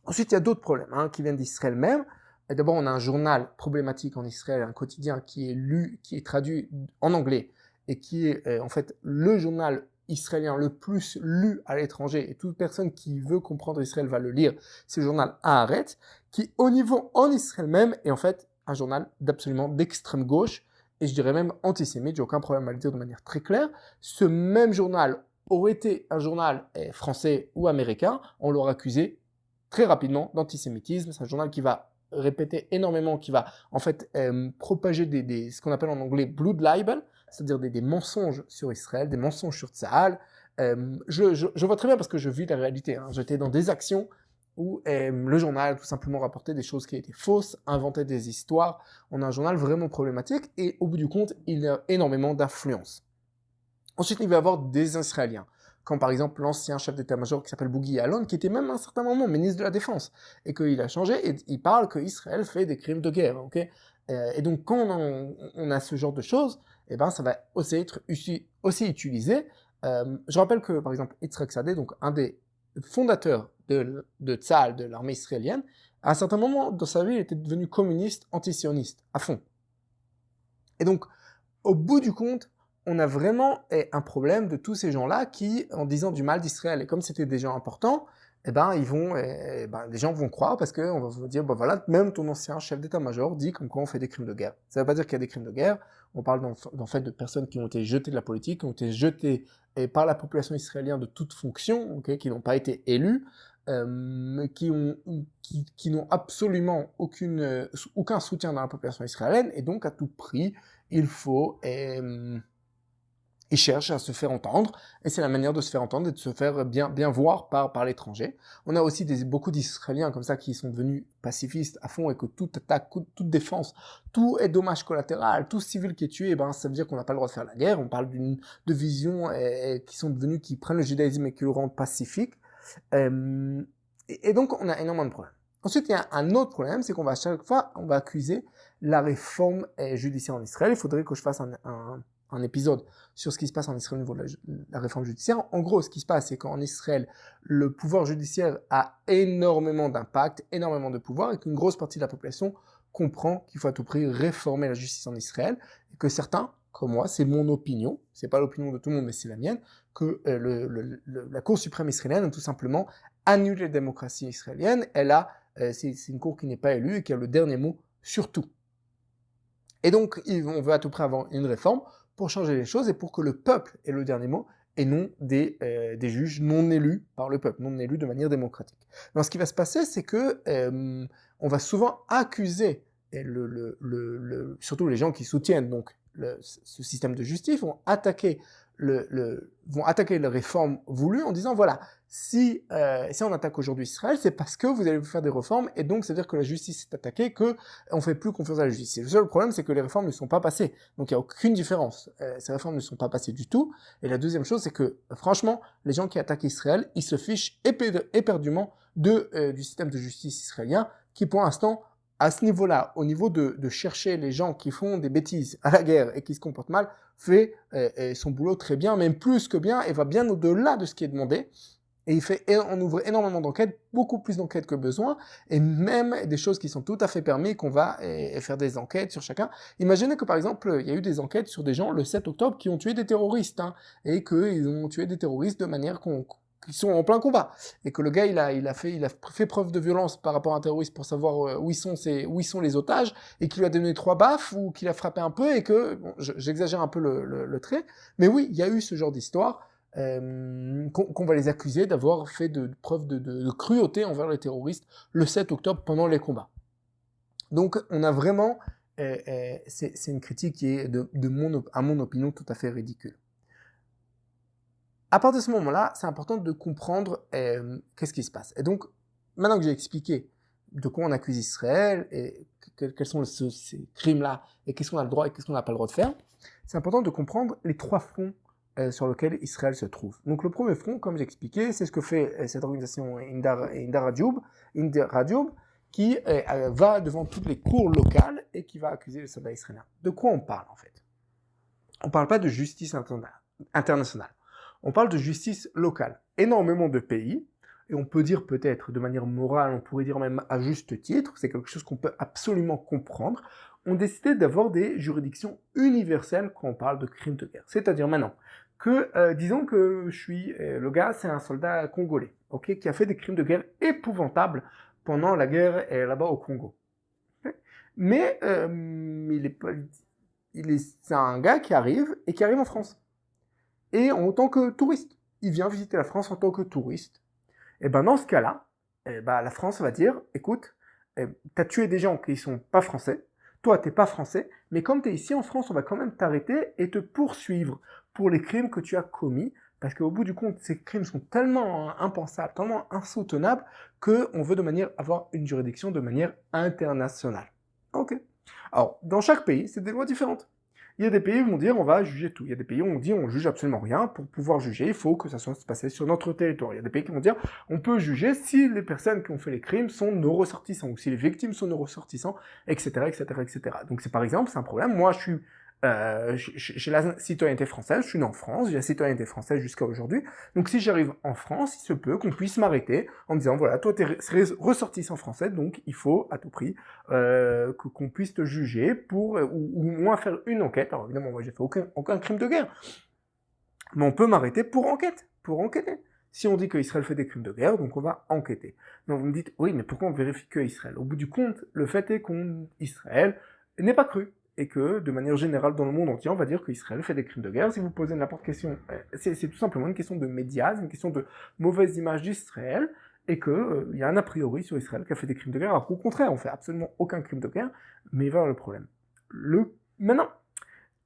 Ensuite, il y a d'autres problèmes qui viennent d'Israël même. Et d'abord, on a un journal problématique en Israël, un quotidien qui est lu, qui est traduit en anglais, et qui est en fait le journal israélien le plus lu à l'étranger, et toute personne qui veut comprendre Israël va le lire, c'est le journal Haaretz, qui au niveau en Israël même est en fait un journal d'absolument d'extrême gauche, et je dirais même antisémite, j'ai aucun problème à le dire de manière très claire. Ce même journal aurait été un journal français ou américain, on l'aurait accusé très rapidement d'antisémitisme. C'est un journal qui va répéter énormément, qui va en fait propager ce qu'on appelle en anglais blood libel, c'est-à-dire des mensonges sur Israël, des mensonges sur Tsahal. Je vois très bien parce que je vis la réalité. J'étais dans des actions où le journal tout simplement rapportait des choses qui étaient fausses, inventait des histoires. On a un journal vraiment problématique et au bout du compte, il a énormément d'influence. Ensuite, il va y avoir des Israéliens, comme par exemple l'ancien chef d'état-major qui s'appelle Bougui Ya'alon, qui était même à un certain moment ministre de la Défense, et qu'il a changé, et il parle qu'Israël fait des crimes de guerre. Et donc, quand on a ce genre de choses, eh ben, ça va aussi être aussi utilisé. Je rappelle que, par exemple, Yitzhak Sadeh, donc un des fondateurs de Tzahal, de l'armée israélienne, à un certain moment dans sa vie, il était devenu communiste, antisioniste, à fond. Et donc, au bout du compte, on a vraiment un problème de tous ces gens-là qui, en disant du mal d'Israël, et comme c'était des gens importants, les gens vont croire parce qu'on va vous dire, voilà, même ton ancien chef d'état-major dit comme quoi on fait des crimes de guerre. Ça ne veut pas dire qu'il y a des crimes de guerre. On parle en fait de personnes qui ont été jetées de la politique, qui ont été jetées par la population israélienne de toute fonction, qui n'ont pas été élus, qui n'ont absolument aucun soutien dans la population israélienne, et donc à tout prix, ils cherchent à se faire entendre, et c'est la manière de se faire entendre et de se faire bien voir par l'étranger. On a aussi beaucoup d'Israéliens comme ça qui sont devenus pacifistes à fond et que toute attaque, toute défense, tout est dommage collatéral, tout civil qui est tué, ça veut dire qu'on n'a pas le droit de faire la guerre. On parle de visions qui prennent le judaïsme et qui le rendent pacifique. Et donc on a énormément de problèmes. Ensuite, il y a un autre problème, c'est qu'on va à chaque fois, on va accuser la réforme judiciaire en Israël. Il faudrait que je fasse un épisode sur ce qui se passe en Israël au niveau de la réforme judiciaire. En gros, ce qui se passe, c'est qu'en Israël, le pouvoir judiciaire a énormément d'impact, énormément de pouvoir, et qu'une grosse partie de la population comprend qu'il faut à tout prix réformer la justice en Israël, et que certains, comme moi, c'est mon opinion, c'est pas l'opinion de tout le monde, mais c'est la mienne, que la Cour suprême israélienne a tout simplement annulé la démocratie israélienne. C'est une cour qui n'est pas élue et qui a le dernier mot sur tout. Et donc, on veut à tout prix avoir une réforme pour changer les choses et pour que le peuple ait le dernier mot et non des juges non élus par le peuple, non élus de manière démocratique. Donc, ce qui va se passer, c'est que on va souvent accuser, surtout les gens qui soutiennent donc ce système de justice, vont attaquer les réformes voulues en disant voilà, si on attaque aujourd'hui Israël, c'est parce que vous allez vous faire des réformes et donc c'est-à-dire que la justice est attaquée, que on fait plus confiance à la justice. Le seul problème, c'est que les réformes ne sont pas passées, donc il y a aucune différence. Ces réformes ne sont pas passées du tout. Et la deuxième chose, c'est que franchement, les gens qui attaquent Israël, ils se fichent éperdument du système de justice israélien, qui pour l'instant, à ce niveau-là, au niveau de chercher les gens qui font des bêtises à la guerre et qui se comportent mal, fait son boulot très bien, même plus que bien, et va bien au-delà de ce qui est demandé. Et on ouvre énormément d'enquêtes, beaucoup plus d'enquêtes que besoin, et même des choses qui sont tout à fait permis, qu'on va faire des enquêtes sur chacun. Imaginez que par exemple, il y a eu des enquêtes sur des gens le 7 octobre qui ont tué des terroristes, et qu'ils ont tué des terroristes de manière qui sont en plein combat, et que le gars il a fait preuve de violence par rapport à un terroriste pour savoir où ils sont les otages, et qu'il lui a donné 3 baffes, ou qu'il a frappé un peu, et que, j'exagère un peu le trait, mais oui, il y a eu ce genre d'histoire, qu'on va les accuser d'avoir fait preuve de cruauté envers les terroristes le 7 octobre pendant les combats. Donc on a vraiment, c'est une critique qui est à mon opinion tout à fait ridicule. À partir de ce moment-là, c'est important de comprendre qu'est-ce qui se passe. Et donc, maintenant que j'ai expliqué de quoi on accuse Israël et quels sont ces crimes-là et qu'est-ce qu'on a le droit et qu'est-ce qu'on n'a pas le droit de faire, c'est important de comprendre les 3 fronts sur lesquels Israël se trouve. Donc le premier front, comme j'ai expliqué, c'est ce que fait cette organisation Indar Radioub, qui va devant toutes les cours locales et qui va accuser les soldats israéliens. De quoi on parle en fait? On ne parle pas de justice internationale. On parle de justice locale. Énormément de pays, et on peut dire peut-être de manière morale, on pourrait dire même à juste titre, c'est quelque chose qu'on peut absolument comprendre, ont décidé d'avoir des juridictions universelles quand on parle de crimes de guerre. C'est-à-dire maintenant que, disons que le gars, c'est un soldat congolais, ok, qui a fait des crimes de guerre épouvantables pendant la guerre là-bas au Congo. Okay. Mais c'est un gars qui arrive en France. Et en tant que touriste. Il vient visiter la France en tant que touriste. Et ben dans ce cas-là, la France va dire, écoute, t'as tué des gens qui sont pas français, toi t'es pas français, mais comme t'es ici en France, on va quand même t'arrêter et te poursuivre pour les crimes que tu as commis, parce qu'au bout du compte, ces crimes sont tellement impensables, tellement insoutenables, qu'on veut avoir une juridiction de manière internationale. Ok. Alors, dans chaque pays, c'est des lois différentes. Il y a des pays où on dit on va juger tout. Il y a des pays où on dit on juge absolument rien. Pour pouvoir juger, il faut que ça soit passé sur notre territoire. Il y a des pays qui vont dire on peut juger si les personnes qui ont fait les crimes sont nos ressortissants ou si les victimes sont nos ressortissants, etc., etc., etc. Donc c'est par exemple, c'est un problème. Moi, j'ai la citoyenneté française, je suis né en France, j'ai la citoyenneté française jusqu'à aujourd'hui. Donc si j'arrive en France, il se peut qu'on puisse m'arrêter en me disant voilà, toi t'es ressortissant français, donc il faut à tout prix qu'on puisse te juger ou au moins faire une enquête. Alors évidemment, moi j'ai fait aucun crime de guerre, mais on peut m'arrêter pour enquêter. Si on dit qu'Israël fait des crimes de guerre, donc on va enquêter. Donc vous me dites oui, mais pourquoi on vérifie que Israël? Au bout du compte, le fait est qu'Israël n'est pas cru. Et que, de manière générale, dans le monde entier, on va dire qu'Israël fait des crimes de guerre. Si vous posez n'importe quelle question, c'est tout simplement une question de médias, une question de mauvaise image d'Israël, et qu'il y a un a priori sur Israël qui a fait des crimes de guerre, alors qu'au contraire, on fait absolument aucun crime de guerre, mais voilà le problème. Maintenant,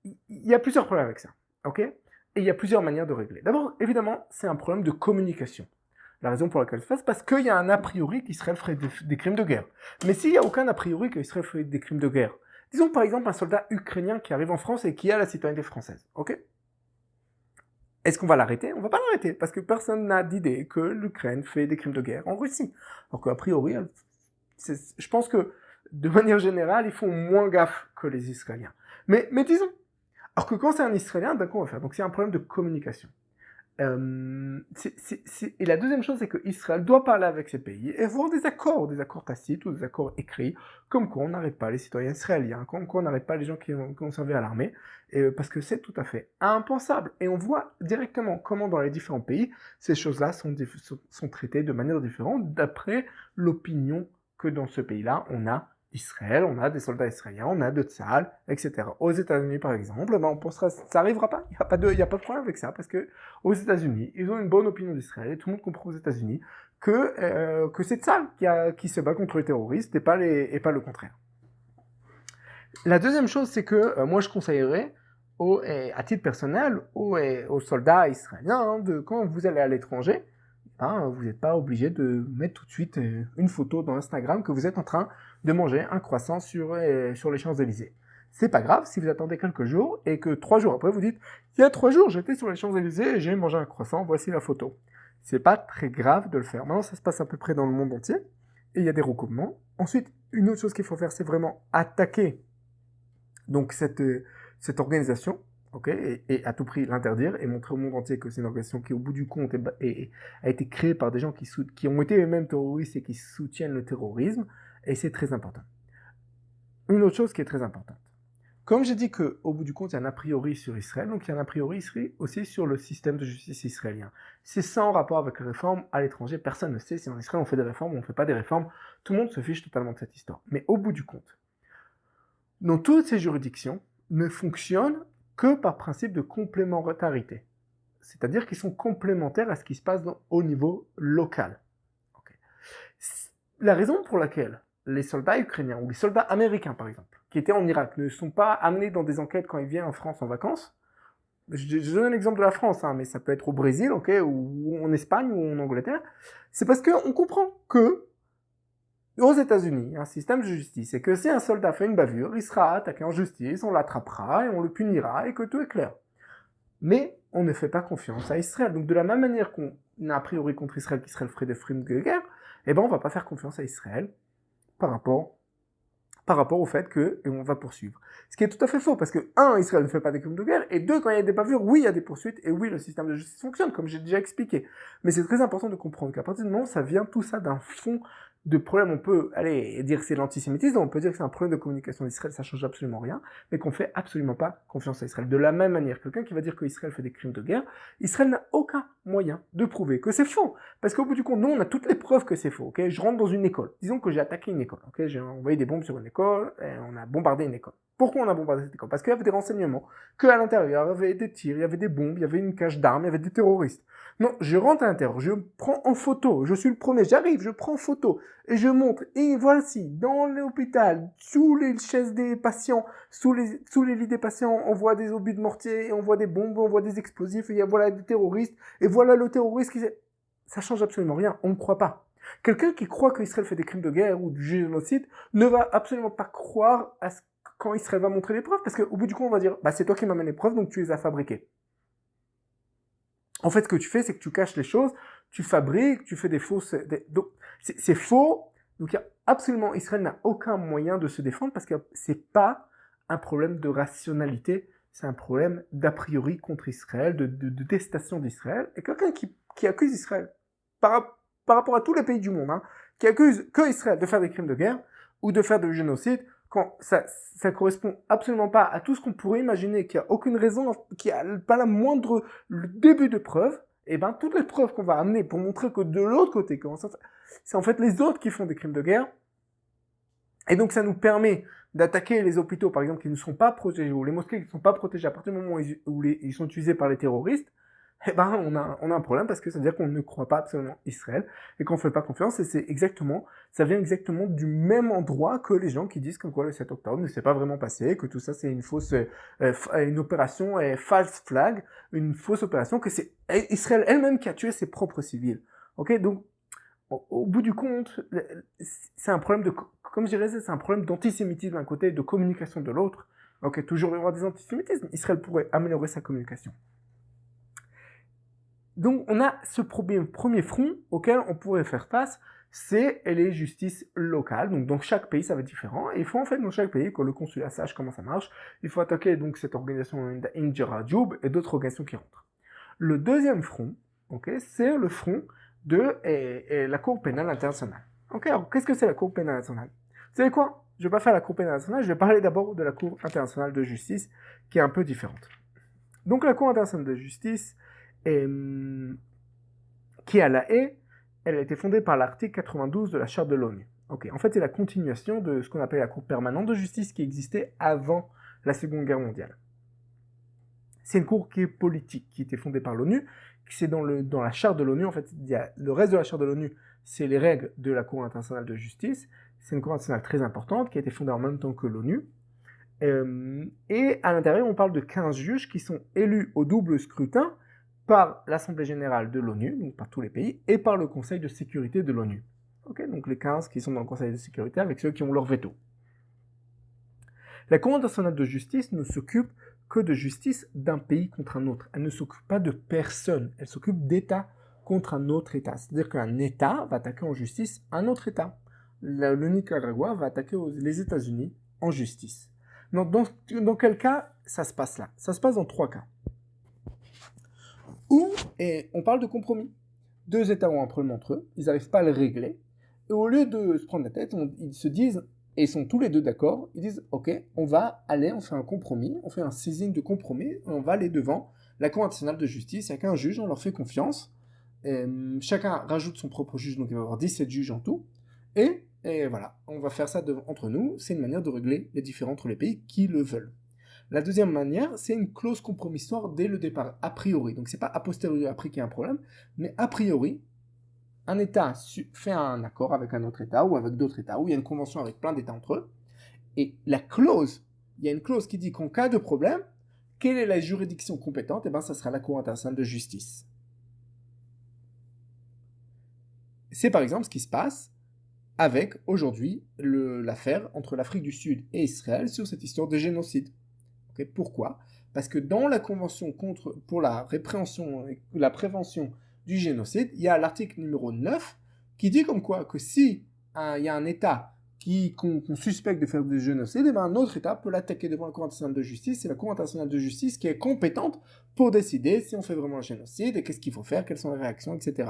il y a plusieurs problèmes avec ça, ok? Et il y a plusieurs manières de régler. D'abord, évidemment, c'est un problème de communication. La raison pour laquelle c'est parce qu'il y a un a priori qu'Israël ferait des crimes de guerre. Mais s'il n'y a aucun a priori qu'Israël ferait des crimes de guerre, disons par exemple un soldat ukrainien qui arrive en France et qui a la citoyenneté française, ok? Est-ce qu'on va l'arrêter? On va pas l'arrêter, parce que personne n'a d'idée que l'Ukraine fait des crimes de guerre en Russie. Alors qu'a priori, je pense que, de manière générale, ils font moins gaffe que les Israéliens. Mais disons, alors que quand c'est un Israélien, d'un coup on va faire. Donc c'est un problème de communication. Et la deuxième chose, c'est qu'Israël doit parler avec ces pays et voir des accords tacites ou des accords écrits, comme quoi on n'arrête pas les citoyens israéliens, comme quoi on n'arrête pas les gens qui ont servi à l'armée, parce que c'est tout à fait impensable. Et on voit directement comment dans les différents pays, ces choses-là sont traitées de manière différente, d'après l'opinion que dans ce pays-là, on a Israël, on a des soldats israéliens, on a de Tzahal, etc. Aux États-Unis, par exemple, on pensera, ça arrivera pas. Il n'y a pas de problème avec ça, parce que aux États-Unis, ils ont une bonne opinion d'Israël, et tout le monde comprend aux États-Unis que c'est Tzahal qui se bat contre les terroristes et pas le contraire. La deuxième chose, c'est que moi, je conseillerais, à titre personnel, aux soldats israéliens, quand vous allez à l'étranger, vous n'êtes pas obligé de mettre tout de suite une photo dans Instagram que vous êtes en train de manger un croissant sur les Champs-Élysées. C'est pas grave si vous attendez quelques jours et que 3 jours après vous dites il y a 3 jours j'étais sur les Champs-Élysées et j'ai mangé un croissant, voici la photo. C'est pas très grave de le faire. Maintenant ça se passe à peu près dans le monde entier et il y a des recoupements. Ensuite, une autre chose qu'il faut faire, c'est vraiment attaquer donc cette organisation. Okay, et à tout prix l'interdire et montrer au monde entier que c'est une organisation qui au bout du compte a été créée par des gens qui ont été eux-mêmes terroristes et qui soutiennent le terrorisme, et c'est très important. Une autre chose qui est très importante. Comme j'ai dit qu'au bout du compte, il y a un a priori sur Israël, donc il y a un a priori aussi sur le système de justice israélien. C'est sans rapport avec les réformes à l'étranger, personne ne sait si en Israël on fait des réformes ou on ne fait pas des réformes, tout le monde se fiche totalement de cette histoire. Mais au bout du compte, dans toutes ces juridictions ne fonctionnent que par principe de complémentarité. C'est-à-dire qu'ils sont complémentaires à ce qui se passe au niveau local. Okay. La raison pour laquelle les soldats ukrainiens, ou les soldats américains par exemple, qui étaient en Irak, ne sont pas amenés dans des enquêtes quand ils viennent en France en vacances, je donne l'exemple de la France, mais ça peut être au Brésil, okay, ou en Espagne, ou en Angleterre, c'est parce qu'on comprend que aux États-Unis, il y a un système de justice, et que si un soldat fait une bavure, il sera attaqué en justice, on l'attrapera et on le punira et que tout est clair. Mais on ne fait pas confiance à Israël. Donc de la même manière qu'on a a priori contre Israël qu'Israël ferait des crimes de guerre, eh ben on va pas faire confiance à Israël par rapport au fait que et on va poursuivre. Ce qui est tout à fait faux, parce que, un, Israël ne fait pas des crimes de guerre, et deux, quand il y a des bavures, oui, il y a des poursuites, et oui, le système de justice fonctionne, comme j'ai déjà expliqué. Mais c'est très important de comprendre qu'à partir du moment où ça vient tout ça d'un fond de problème, on peut aller dire que c'est l'antisémitisme, on peut dire que c'est un problème de communication d'Israël, ça change absolument rien, mais qu'on fait absolument pas confiance à Israël. De la même manière, quelqu'un qui va dire qu'Israël fait des crimes de guerre, Israël n'a aucun moyen de prouver que c'est faux. Parce qu'au bout du compte, nous, on a toutes les preuves que c'est faux, ok? Je rentre dans une école. Disons que j'ai attaqué une école, ok? J'ai envoyé des bombes sur une école, et on a bombardé une école. Pourquoi on a bombardé cette école? Parce qu'il y avait des renseignements, qu'à l'intérieur, il y avait des tirs, il y avait des bombes, il y avait une cache d'armes, il y avait des terroristes. Non, je rentre à l'intérieur, je prends en photo, je suis le premier, j'arrive, je prends en photo, et je montre, et voici, dans l'hôpital, sous les chaises des patients, sous les lits des patients, on voit des obus de mortier, on voit des bombes, on voit des explosifs, et il y a voilà des terroristes, et voilà le terroriste qui... Ça change absolument rien, on ne croit pas. Quelqu'un qui croit qu'Israël fait des crimes de guerre ou du génocide ne va absolument pas croire à ce quand Israël va montrer les preuves, parce qu'au bout du compte, on va dire, bah c'est toi qui m'amènes les preuves, donc tu les as fabriquées. En fait, ce que tu fais, c'est que tu caches les choses, tu fabriques, tu fais des fausses... Donc, c'est faux, donc il y a absolument... Israël n'a aucun moyen de se défendre, parce que c'est pas un problème de rationalité, c'est un problème d'a priori contre Israël, de détestation d'Israël, et quelqu'un qui accuse Israël, par rapport à tous les pays du monde, hein, qui accuse que Israël de faire des crimes de guerre, ou de faire du génocide, quand ça correspond absolument pas à tout ce qu'on pourrait imaginer, qu'il n'y a aucune raison, qu'il n'y a pas la moindre le début de preuve, et ben toutes les preuves qu'on va amener pour montrer que de l'autre côté, c'est en fait les autres qui font des crimes de guerre, et donc ça nous permet d'attaquer les hôpitaux, par exemple, qui ne sont pas protégés, ou les mosquées qui ne sont pas protégées à partir du moment où ils sont utilisés par les terroristes, eh ben, on a un problème parce que ça veut dire qu'on ne croit pas absolument Israël et qu'on ne fait pas confiance et ça vient exactement du même endroit que les gens qui disent que quoi le 7 octobre ne s'est pas vraiment passé, que tout ça c'est une fausse, une opération false flag, une fausse opération, que c'est Israël elle-même qui a tué ses propres civils. Ok, donc, au bout du compte, c'est un problème comme je dirais, c'est un problème d'antisémitisme d'un côté et de communication de l'autre. Ok, toujours il y aura des antisémitismes. Israël pourrait améliorer sa communication. Donc, on a ce premier front auquel on pourrait faire face, c'est les justices locales. Donc, dans chaque pays, ça va être différent. Et il faut en fait, dans chaque pays, que le consulat sache comment ça marche, il faut attaquer donc cette organisation Indira Joub et d'autres organisations qui rentrent. Le deuxième front, okay, c'est le front de la Cour pénale internationale. Okay, alors, qu'est-ce que c'est la Cour pénale internationale? Vous savez quoi? Je ne vais pas faire la Cour pénale internationale, je vais parler d'abord de la Cour internationale de justice, qui est un peu différente. Donc, la Cour internationale de justice, qui est à La Haye, elle a été fondée par l'article 92 de la Charte de l'ONU. Okay. En fait, c'est la continuation de ce qu'on appelle la Cour permanente de justice qui existait avant la Seconde Guerre mondiale. C'est une cour qui est politique, qui était fondée par l'ONU, c'est dans la Charte de l'ONU, en fait, il y a le reste de la Charte de l'ONU, c'est les règles de la Cour internationale de justice, c'est une Cour internationale très importante, qui a été fondée en même temps que l'ONU, et à l'intérieur, on parle de 15 juges qui sont élus au double scrutin, par l'Assemblée générale de l'ONU, donc par tous les pays, et par le Conseil de sécurité de l'ONU. Okay, donc les 15 qui sont dans le Conseil de sécurité avec ceux qui ont leur veto. La Cour internationale de justice ne s'occupe que de justice d'un pays contre un autre. Elle ne s'occupe pas de personne. Elle s'occupe d'État contre un autre État. C'est-à-dire qu'un État va attaquer en justice un autre État. Le Nicaragua va attaquer les États-Unis en justice. Donc, dans quel cas ça se passe là? Ça se passe dans 3 cas. Où on parle de compromis. 2 États ont un problème entre eux, ils n'arrivent pas à le régler, et au lieu de se prendre la tête, ils se disent, et ils sont tous les deux d'accord, ils disent, ok, on va aller, on fait un compromis, on fait un saisine de compromis, on va aller devant la Cour internationale de justice, avec un juge, on leur fait confiance, chacun rajoute son propre juge, donc il va y avoir 17 juges en tout, et voilà, on va faire ça entre nous, c'est une manière de régler les différends entre les pays qui le veulent. La deuxième manière, c'est une clause compromissoire dès le départ, a priori. Donc c'est pas a posteriori après qu'il y a un problème, mais a priori, un État fait un accord avec un autre État ou avec d'autres États, où il y a une convention avec plein d'États entre eux, et la clause, il y a une clause qui dit qu'en cas de problème, quelle est la juridiction compétente? Et bien ça sera la Cour internationale de justice. C'est par exemple ce qui se passe avec aujourd'hui l'affaire entre l'Afrique du Sud et Israël sur cette histoire de génocide. Okay, pourquoi ? Parce que dans la Convention pour la prévention du génocide, il y a l'article numéro 9 qui dit comme quoi que si il y a un État qu'on suspecte de faire du génocide, et bien un autre État peut l'attaquer devant la Cour internationale de justice. C'est la Cour internationale de justice qui est compétente pour décider si on fait vraiment un génocide et qu'est-ce qu'il faut faire, quelles sont les réactions, etc.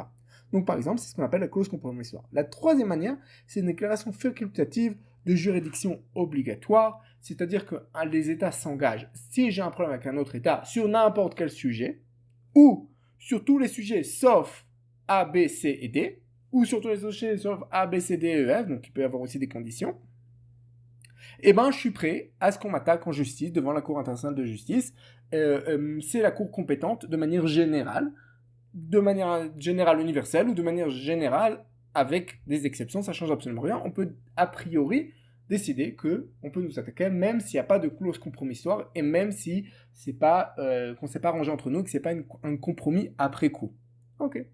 Donc par exemple, c'est ce qu'on appelle la clause compromissoire. La troisième manière, c'est une déclaration facultative de juridiction obligatoire, c'est-à-dire que les États s'engagent, si j'ai un problème avec un autre État, sur n'importe quel sujet, ou sur tous les sujets sauf A, B, C et D, ou sur tous les sujets sauf A, B, C, D et E, F, donc il peut y avoir aussi des conditions, eh ben je suis prêt à ce qu'on m'attaque en justice devant la Cour internationale de justice. C'est la Cour compétente de manière générale universelle, ou de manière générale avec des exceptions, ça change absolument rien. On peut a priori décider qu'on peut nous attaquer même s'il n'y a pas de clause compromissoire et même si c'est pas qu'on ne s'est pas arrangé entre nous, que c'est pas un compromis après coup. Ok.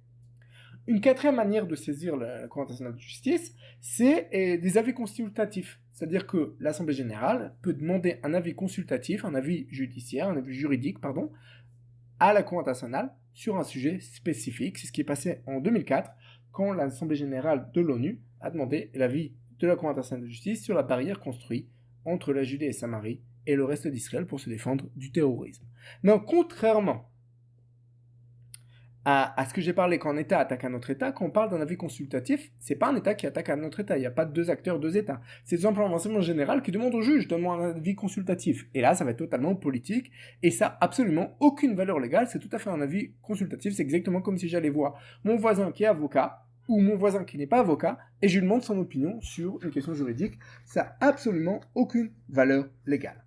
Une quatrième manière de saisir la Cour internationale de justice, c'est des avis consultatifs. C'est-à-dire que l'Assemblée générale peut demander un avis consultatif, un avis juridique, à la Cour internationale sur un sujet spécifique. C'est ce qui est passé en 2004 quand l'Assemblée générale de l'ONU a demandé l'avis de la Cour internationale de justice sur la barrière construite entre la Judée et Samarie et le reste d'Israël pour se défendre du terrorisme. Mais contrairement à ce que j'ai parlé quand un État attaque un autre État, quand on parle d'un avis consultatif, c'est pas un État qui attaque un autre État, il n'y a pas deux acteurs, deux États. C'est tout simplement l'enseignement général qui demande au juge, donne-moi un avis consultatif. Et là, ça va être totalement politique, et ça n'a absolument aucune valeur légale, c'est tout à fait un avis consultatif, c'est exactement comme si j'allais voir mon voisin qui est avocat, ou mon voisin qui n'est pas avocat, et je lui demande son opinion sur une question juridique, ça n'a absolument aucune valeur légale.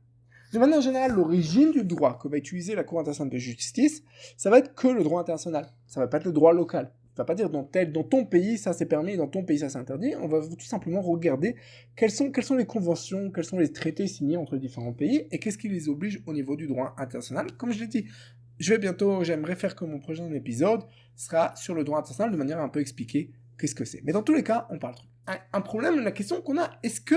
De manière générale, l'origine du droit que va utiliser la Cour internationale de justice, ça va être que le droit international. Ça va pas être le droit local. Ça va pas dire dans ton pays ça c'est permis, dans ton pays ça c'est interdit. On va tout simplement regarder quelles sont les conventions, quels sont les traités signés entre différents pays et qu'est-ce qui les oblige au niveau du droit international. Comme je l'ai dit, j'aimerais faire que mon prochain épisode sera sur le droit international de manière à un peu expliquer qu'est-ce que c'est. Mais dans tous les cas, on parle de un problème, la question qu'on a, est-ce que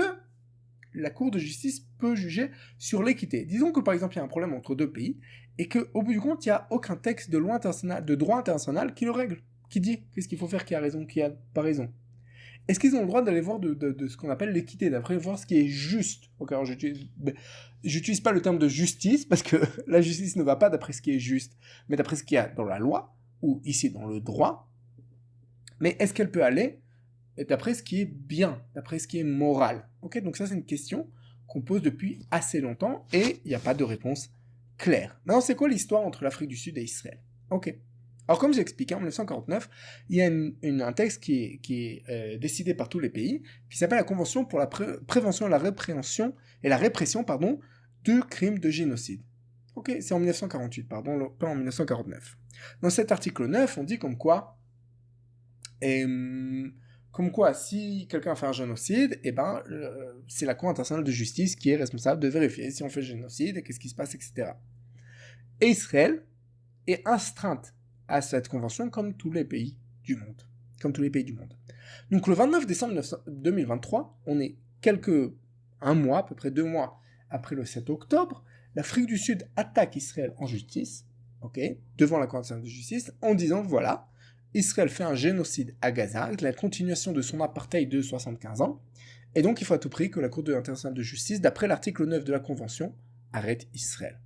la Cour de justice peut juger sur l'équité. Disons que par exemple il y a un problème entre deux pays et qu'au bout du compte il n'y a aucun texte de droit international qui le règle, qui dit qu'est-ce qu'il faut faire, qui a raison, qui a pas raison. Est-ce qu'ils ont le droit d'aller voir de ce qu'on appelle l'équité, d'après voir ce qui est juste? Ok, alors j'utilise pas le terme de justice parce que la justice ne va pas d'après ce qui est juste, mais d'après ce qu'il y a dans la loi ou ici dans le droit. Mais est-ce qu'elle peut aller d'après ce qui est bien, d'après ce qui est moral. Ok, donc ça c'est une question qu'on pose depuis assez longtemps et il n'y a pas de réponse claire. Maintenant, c'est quoi l'histoire entre l'Afrique du Sud et Israël? Ok. Alors comme j'ai expliqué, en 1949, il y a un texte qui est décidé par tous les pays, qui s'appelle la Convention pour la prévention et la répression de crimes de génocide. Ok, c'est en 1948, pas en 1949. Dans cet article 9, on dit comme quoi si quelqu'un fait un génocide, c'est la Cour internationale de justice qui est responsable de vérifier si on fait le génocide et qu'est-ce qui se passe, etc. Et Israël est astreinte à cette convention comme tous les pays du monde. Donc le 29 décembre 2023, on est un mois, à peu près 2 mois après le 7 octobre, l'Afrique du Sud attaque Israël en justice, devant la Cour internationale de justice, en disant voilà, Israël fait un génocide à Gaza, avec la continuation de son apartheid de 75 ans, et donc il faut à tout prix que la Cour internationale de justice, d'après l'article 9 de la Convention, arrête Israël.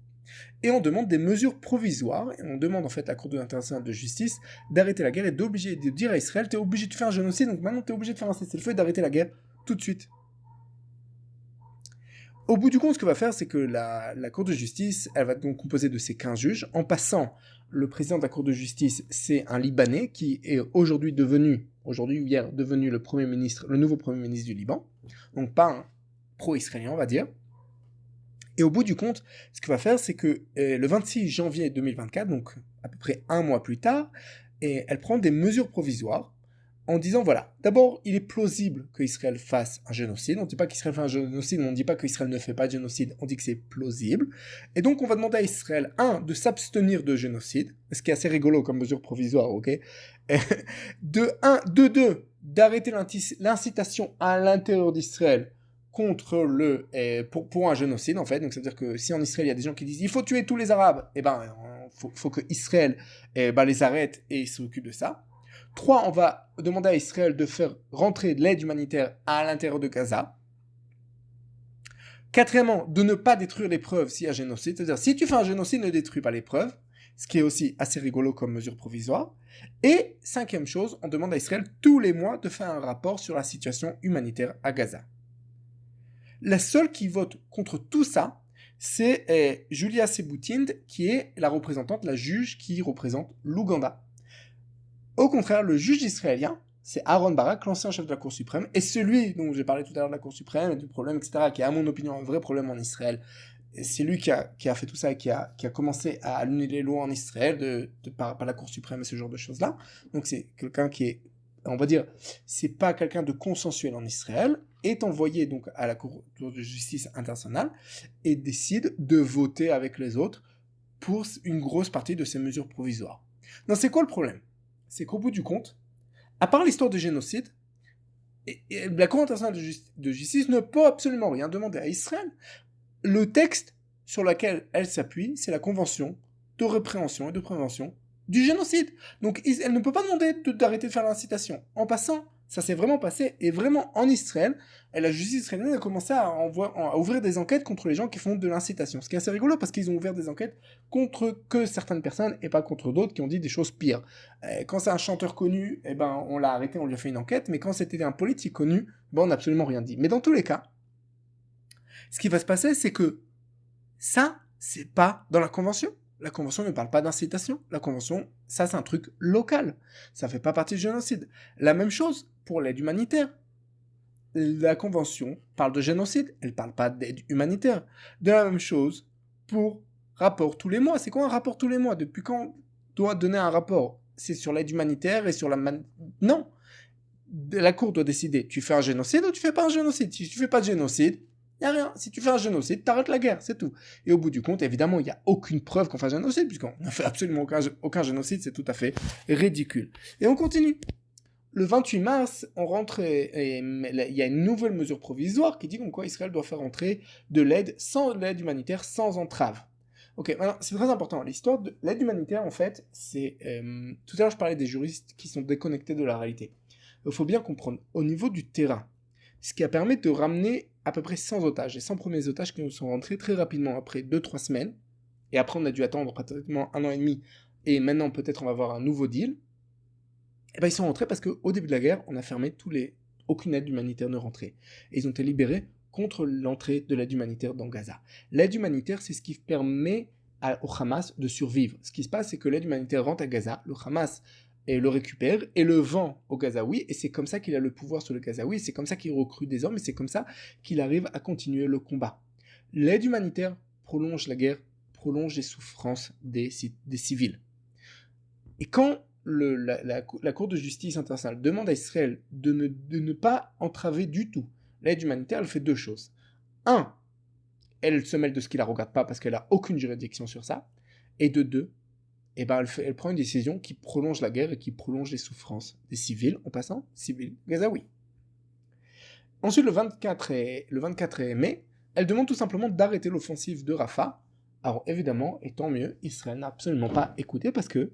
Et on demande des mesures provisoires, et on demande en fait à la Cour internationale de justice d'arrêter la guerre et de dire à Israël, t'es obligé de faire un génocide, donc maintenant t'es obligé de faire un cessez-le-feu et d'arrêter la guerre tout de suite. Au bout du compte, ce que va faire, c'est que la Cour de justice, elle va donc composer de ces 15 juges. En passant, le président de la Cour de justice, c'est un Libanais qui est aujourd'hui ou hier devenu le nouveau Premier ministre du Liban. Donc pas un pro-israélien, on va dire. Et au bout du compte, ce que va faire, c'est que le 26 janvier 2024, donc à peu près un mois plus tard, elle prend des mesures provisoires en disant, voilà, d'abord, il est plausible qu'Israël fasse un génocide. On ne dit pas qu'Israël fait un génocide, mais on ne dit pas qu'Israël ne fait pas de génocide, on dit que c'est plausible. Et donc, on va demander à Israël, de s'abstenir de génocide, ce qui est assez rigolo comme mesure provisoire, ok. De deux, d'arrêter l'incitation à l'intérieur d'Israël contre pour un génocide, en fait. Donc, c'est-à-dire que si en Israël, il y a des gens qui disent « il faut tuer tous les Arabes », eh ben, faut que Israël les arrête et s'occupe de ça. 3, on va demander à Israël de faire rentrer de l'aide humanitaire à l'intérieur de Gaza. 4, de ne pas détruire les preuves s'il y a génocide. C'est-à-dire, si tu fais un génocide, ne détruis pas les preuves, ce qui est aussi assez rigolo comme mesure provisoire. Et 5e chose, on demande à Israël tous les mois de faire un rapport sur la situation humanitaire à Gaza. La seule qui vote contre tout ça, c'est Julia Sebutind, qui est la représentante, la juge qui représente l'Ouganda. Au contraire, le juge israélien, c'est Aaron Barak, l'ancien chef de la Cour suprême, et celui dont j'ai parlé tout à l'heure de la Cour suprême et du problème, etc., qui est à mon opinion un vrai problème en Israël. Et c'est lui qui a fait tout ça et qui a commencé à annuler les lois en Israël par la Cour suprême et ce genre de choses-là. Donc c'est quelqu'un qui est, on va dire, c'est pas quelqu'un de consensuel en Israël, est envoyé donc à la Cour de justice internationale et décide de voter avec les autres pour une grosse partie de ces mesures provisoires. Donc c'est quoi le problème ? C'est qu'au bout du compte, à part l'histoire du génocide, la Cour internationale de justice ne peut absolument rien demander à Israël. Le texte sur lequel elle s'appuie, c'est la Convention de répréhension et de prévention du génocide. Donc elle ne peut pas demander d'arrêter de faire l'incitation. En passant, ça s'est vraiment passé, et vraiment en Israël, la justice israélienne a commencé à ouvrir des enquêtes contre les gens qui font de l'incitation. Ce qui est assez rigolo, parce qu'ils ont ouvert des enquêtes contre que certaines personnes, et pas contre d'autres qui ont dit des choses pires. Quand c'est un chanteur connu, on l'a arrêté, on lui a fait une enquête, mais quand c'était un politique connu, on n'a absolument rien dit. Mais dans tous les cas, ce qui va se passer, c'est que ça, c'est pas dans la Convention. La Convention ne parle pas d'incitation. La Convention, ça, c'est un truc local. Ça fait pas partie du génocide. La même chose pour l'aide humanitaire. La Convention parle de génocide. Elle parle pas d'aide humanitaire. De la même chose pour rapport tous les mois. C'est quoi un rapport tous les mois ? Depuis quand on doit donner un rapport ? C'est sur l'aide humanitaire et sur la... Non. La Cour doit décider. Tu fais un génocide ou tu fais pas un génocide ? Si tu fais pas de génocide, il n'y a rien. Si tu fais un génocide, t'arrêtes la guerre, c'est tout. Et au bout du compte, évidemment, il n'y a aucune preuve qu'on fait un génocide, puisqu'on n'a fait absolument aucun génocide, c'est tout à fait ridicule. Et on continue. Le 28 mars, on rentre et il y a une nouvelle mesure provisoire qui dit comme quoi Israël doit faire entrer de l'aide humanitaire sans entrave. Ok, maintenant, c'est très important. L'histoire de l'aide humanitaire, en fait, c'est... tout à l'heure, je parlais des juristes qui sont déconnectés de la réalité. Il faut bien comprendre, au niveau du terrain, ce qui a permis de ramener à peu près 100 otages, les 100 premiers otages qui nous sont rentrés très rapidement après 2-3 semaines, et après on a dû attendre pratiquement 1 an et demi, et maintenant peut-être on va avoir un nouveau deal, et ils sont rentrés parce qu'au début de la guerre, on a fermé aucune aide humanitaire ne rentrait. Et ils ont été libérés contre l'entrée de l'aide humanitaire dans Gaza. L'aide humanitaire, c'est ce qui permet au Hamas de survivre. Ce qui se passe, c'est que l'aide humanitaire rentre à Gaza, le Hamas le récupère et le vend au Gazaoui, et c'est comme ça qu'il a le pouvoir sur le Gazaoui, c'est comme ça qu'il recrute des hommes, et c'est comme ça qu'il arrive à continuer le combat. L'aide humanitaire prolonge la guerre, prolonge les souffrances des civils. Et quand la Cour de justice internationale demande à Israël de ne pas entraver du tout l'aide humanitaire, elle fait 2 choses. 1, elle se mêle de ce qui la regarde pas parce qu'elle a aucune juridiction sur ça, et de 2, elle prend une décision qui prolonge la guerre et qui prolonge les souffrances des civils, en passant, civils gazaouis. Ensuite, le 24 mai, elle demande tout simplement d'arrêter l'offensive de Rafah. Alors évidemment, et tant mieux, Israël n'a absolument pas écouté parce que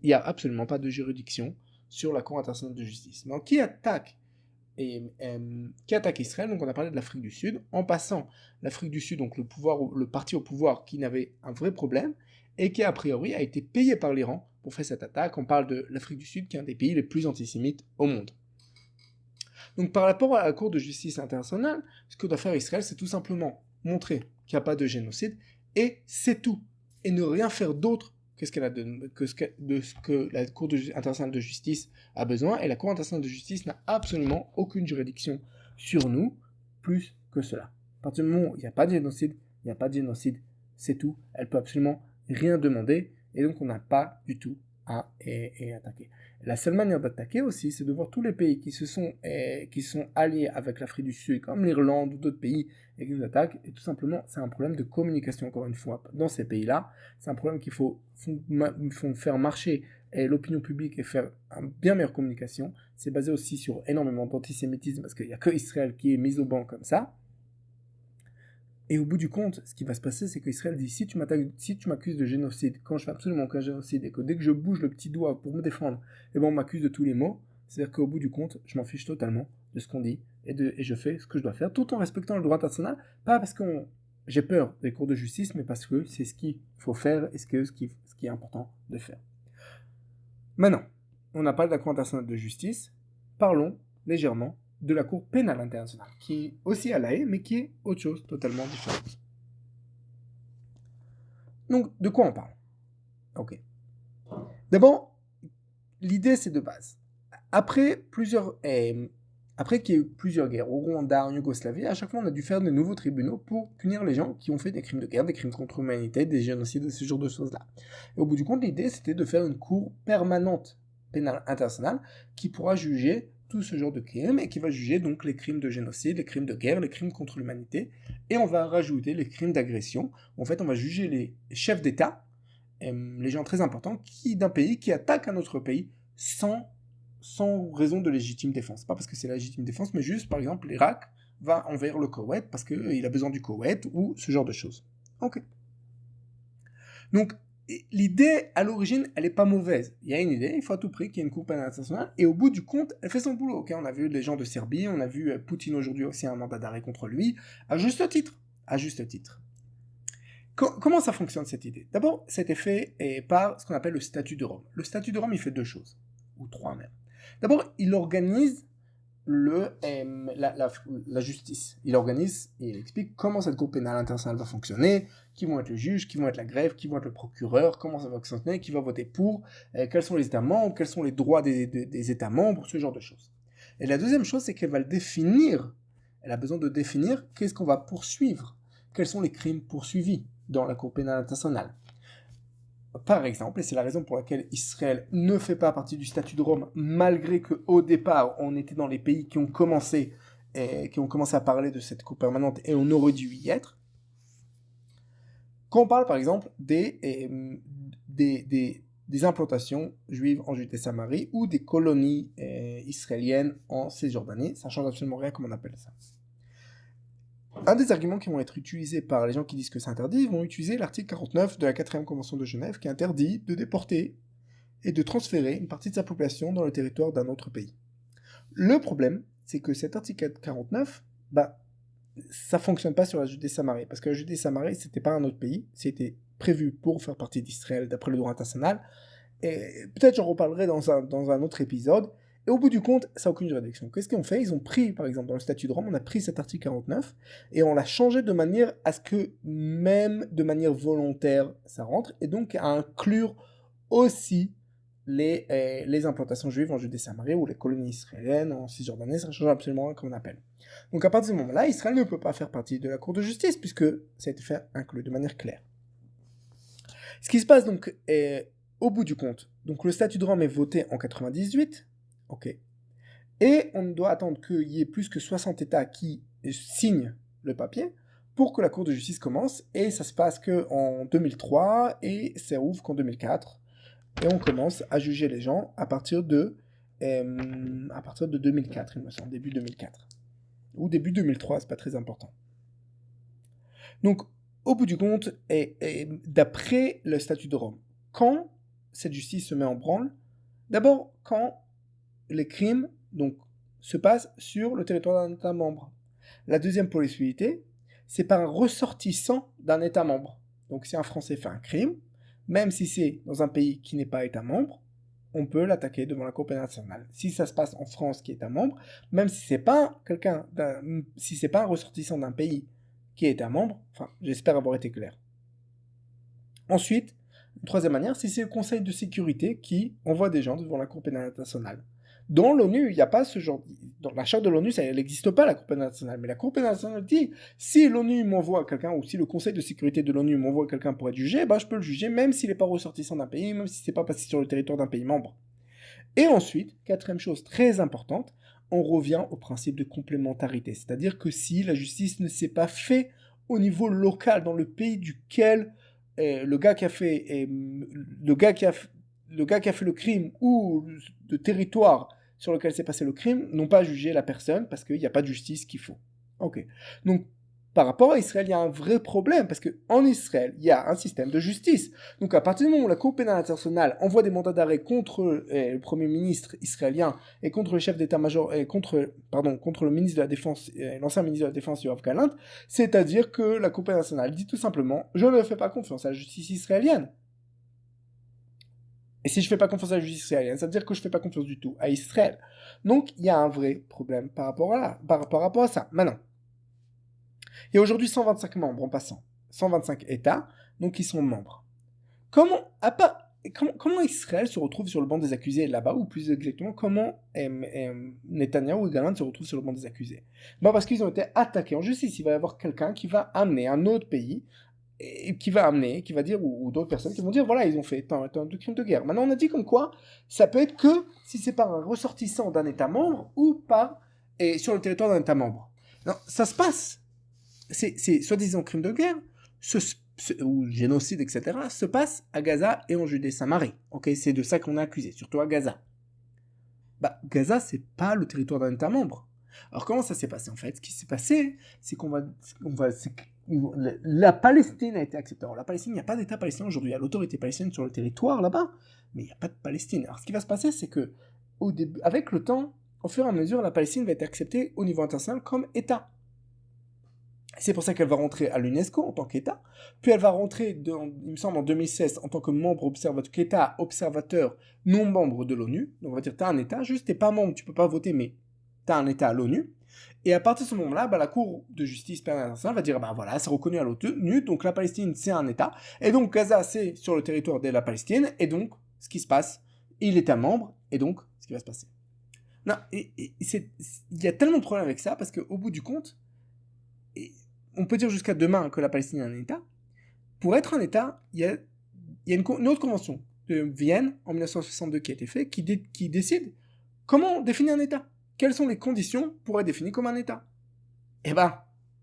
il n'y a absolument pas de juridiction sur la Cour internationale de justice. Donc qui attaque Israël? Donc on a parlé de l'Afrique du Sud. En passant, l'Afrique du Sud, donc le parti au pouvoir qui n'avait un vrai problème, et qui a priori a été payé par l'Iran pour faire cette attaque. On parle de l'Afrique du Sud qui est un des pays les plus antisémites au monde. Donc par rapport à la Cour de justice internationale, ce que doit faire Israël, c'est tout simplement montrer qu'il n'y a pas de génocide, et c'est tout. Et ne rien faire d'autre que ce que la Cour internationale de justice a besoin, et la Cour internationale de justice n'a absolument aucune juridiction sur nous, plus que cela. À partir du moment où il n'y a pas de génocide, c'est tout. Elle peut absolument rien demander, et donc on n'a pas du tout à attaquer. La seule manière d'attaquer aussi, c'est de voir tous les pays qui sont alliés avec l'Afrique du Sud, comme l'Irlande ou d'autres pays, et qui nous attaquent, et tout simplement, c'est un problème de communication, encore une fois, dans ces pays-là. C'est un problème qu'il faut faire marcher l'opinion publique et faire une bien meilleure communication. C'est basé aussi sur énormément d'antisémitisme parce qu'il n'y a que Israël qui est mis au banc comme ça. Et au bout du compte, ce qui va se passer, c'est qu'Israël dit si tu m'accuses de génocide, quand je fais absolument aucun génocide, et que dès que je bouge le petit doigt pour me défendre, et ben on m'accuse de tous les maux, c'est-à-dire qu'au bout du compte, je m'en fiche totalement de ce qu'on dit, et je fais ce que je dois faire, tout en respectant le droit international, pas parce que j'ai peur des cours de justice, mais parce que c'est ce qu'il faut faire et ce qui est important de faire. Maintenant, on n'a pas de la Cour internationale de justice, parlons légèrement de la Cour pénale internationale, qui est aussi à La Haye, mais qui est autre chose totalement différente. Donc, de quoi on parle? Ok. D'abord, l'idée, c'est de base. Après qu'il y ait eu plusieurs guerres, au Rwanda, en Yougoslavie, à chaque fois, on a dû faire de nouveaux tribunaux pour punir les gens qui ont fait des crimes de guerre, des crimes contre l'humanité, des génocides, ce genre de choses-là. Et au bout du compte, l'idée, c'était de faire une Cour permanente pénale internationale qui pourra juger tout ce genre de crimes et qui va juger donc les crimes de génocide, les crimes de guerre, les crimes contre l'humanité, et on va rajouter les crimes d'agression. En fait, on va juger les chefs d'État, les gens très importants d'un pays qui attaquent un autre pays sans raison de légitime défense. Pas parce que c'est la légitime défense, mais juste, par exemple, l'Irak va envahir le Koweït parce qu'il a besoin du Koweït ou ce genre de choses. Ok. Donc, l'idée, à l'origine, elle n'est pas mauvaise. Il y a une idée, il faut à tout prix qu'il y ait une Cour pénale internationale, et au bout du compte, elle fait son boulot. Okay, on a vu les gens de Serbie, on a vu Poutine aujourd'hui aussi un mandat d'arrêt contre lui, à juste titre. À juste titre. Comment ça fonctionne cette idée? D'abord, c'était fait par ce qu'on appelle le statut de Rome. Le statut de Rome, il fait deux choses, ou trois même. D'abord, il organise la justice. Il explique comment cette Cour pénale internationale va fonctionner, qui vont être les juges, qui vont être la greffe, qui vont être le procureur, comment ça va fonctionner, qui va voter pour, quels sont les États membres, quels sont les droits des États membres, ce genre de choses. Et la deuxième chose, c'est qu'elle va le définir. Elle a besoin de définir qu'est-ce qu'on va poursuivre, quels sont les crimes poursuivis dans la Cour pénale internationale. Par exemple, et c'est la raison pour laquelle Israël ne fait pas partie du statut de Rome, malgré qu'au départ, on était dans les pays qui ont commencé à parler de cette Cour permanente et on aurait dû y être. Quand on parle par exemple des implantations juives en Judée-Samarie ou des colonies israéliennes en Cisjordanie, ça change absolument rien comme on appelle ça. Un des arguments qui vont être utilisés par les gens qui disent que c'est interdit, ils vont utiliser l'article 49 de la 4e Convention de Genève qui interdit de déporter et de transférer une partie de sa population dans le territoire d'un autre pays. Le problème, c'est que cet article 49, ça fonctionne pas sur la Judée-Samarie, parce que la Judée-Samarie, c'était pas un autre pays, c'était prévu pour faire partie d'Israël d'après le droit international, et peut-être j'en reparlerai dans un autre épisode. Et au bout du compte, ça n'a aucune juridiction. Qu'est-ce qu'ils ont fait? Ils ont pris, par exemple, dans le statut de Rome, on a pris cet article 49 et on l'a changé de manière à ce que, même de manière volontaire, ça rentre, et donc à inclure aussi les implantations juives en Judée-Samarie ou les colonies israéliennes en Cisjordanie, ça change absolument rien comme on appelle. Donc à partir de ce moment-là, Israël ne peut pas faire partie de la Cour de justice puisque ça a été fait inclus de manière claire. Ce qui se passe donc au bout du compte, donc le statut de Rome est voté en 98, ok, et on doit attendre qu'il y ait plus que 60 États qui signent le papier pour que la Cour de justice commence, et ça se passe qu'en 2003, et ça ouvre qu'en 2004, et on commence à juger les gens à partir de 2004, il me semble, début 2004. Ou début 2003, c'est pas très important. Donc, au bout du compte, d'après le statut de Rome, quand cette justice se met en branle, d'abord quand les crimes donc, se passent sur le territoire d'un État membre. La deuxième possibilité, c'est par un ressortissant d'un État membre. Donc si un Français fait un crime, même si c'est dans un pays qui n'est pas État membre, on peut l'attaquer devant la Cour pénale internationale. Si ça se passe en France qui est État membre, même si c'est pas un ressortissant d'un pays qui est État membre, enfin, j'espère avoir été clair. Ensuite, une troisième manière, c'est le Conseil de sécurité qui envoie des gens devant la Cour pénale internationale. Dans l'ONU, il n'y a pas ce genre... Dans la charte de l'ONU, elle n'existe pas, la Cour pénale internationale. Mais la Cour pénale internationale dit, si l'ONU m'envoie quelqu'un, ou si le Conseil de sécurité de l'ONU m'envoie quelqu'un pour être jugé, je peux le juger, même s'il n'est pas ressortissant d'un pays, même si ce n'est pas passé sur le territoire d'un pays membre. Et ensuite, quatrième chose très importante, on revient au principe de complémentarité. C'est-à-dire que si la justice ne s'est pas faite au niveau local, dans le pays duquel le gars qui a le gars qui a fait le crime ou le territoire sur lequel s'est passé le crime n'ont pas jugé la personne parce qu'il n'y a pas de justice qu'il faut. Ok. Donc, par rapport à Israël, il y a un vrai problème parce qu'en Israël, il y a un système de justice. Donc, à partir du moment où la Cour pénale internationale envoie des mandats d'arrêt contre le Premier ministre israélien et contre le chef d'état-major, contre le ministre de la Défense, l'ancien ministre de la Défense, Yoav Gallant, c'est-à-dire que la Cour pénale internationale dit tout simplement « Je ne fais pas confiance à la justice israélienne ». Et si je ne fais pas confiance à la justice israélienne, ça veut dire que je ne fais pas confiance du tout à Israël. Donc, il y a un vrai problème par rapport à ça. Maintenant, il y a aujourd'hui 125 membres en passant, 125 États, donc qui sont membres. Comment Israël se retrouve sur le banc des accusés là-bas, ou plus exactement, comment Netanyahou et Gallant se retrouvent sur le banc des accusés? Parce qu'ils ont été attaqués en justice. Il va y avoir quelqu'un qui va amener un autre pays, et qui va dire, ou d'autres personnes qui vont dire, voilà, ils ont fait tant de crimes de guerre. Maintenant, on a dit comme quoi, ça peut être que si c'est par un ressortissant d'un État membre, ou sur le territoire d'un État membre. Non, ça se passe. Ces soi-disant crimes de guerre, ou génocide, etc., se passe à Gaza et en Judée-Samarie. Okay, c'est de ça qu'on est accusé, surtout à Gaza. Gaza, c'est pas le territoire d'un État membre. Alors comment ça s'est passé en fait? Ce qui s'est passé, c'est la Palestine a été acceptée. Alors la Palestine, il n'y a pas d'État palestinien aujourd'hui. Il y a l'autorité palestinienne sur le territoire là-bas, mais il n'y a pas de Palestine. Alors ce qui va se passer, c'est que avec le temps, au fur et à mesure, la Palestine va être acceptée au niveau international comme État. C'est pour ça qu'elle va rentrer à l'UNESCO en tant qu'État, puis elle va rentrer, il me semble, en 2016 en tant que membre observateur non membre de l'ONU. Donc on va dire, tu as un État, juste t'es pas membre, tu peux pas voter, mais tu as un État à l'ONU. Et à partir de ce moment-là, la Cour de justice pénale internationale va dire, voilà, c'est reconnu à l'ONU, donc la Palestine, c'est un État, et donc Gaza, c'est sur le territoire de la Palestine, et donc, ce qui se passe, il est un membre, et donc, ce qui va se passer. Non, il y a tellement de problèmes avec ça, parce qu'au bout du compte, on peut dire jusqu'à demain que la Palestine est un État. Pour être un État, il y a une autre convention de Vienne en 1962 qui a été faite, qui décide comment définir un État. Quelles sont les conditions pour être défini comme un État?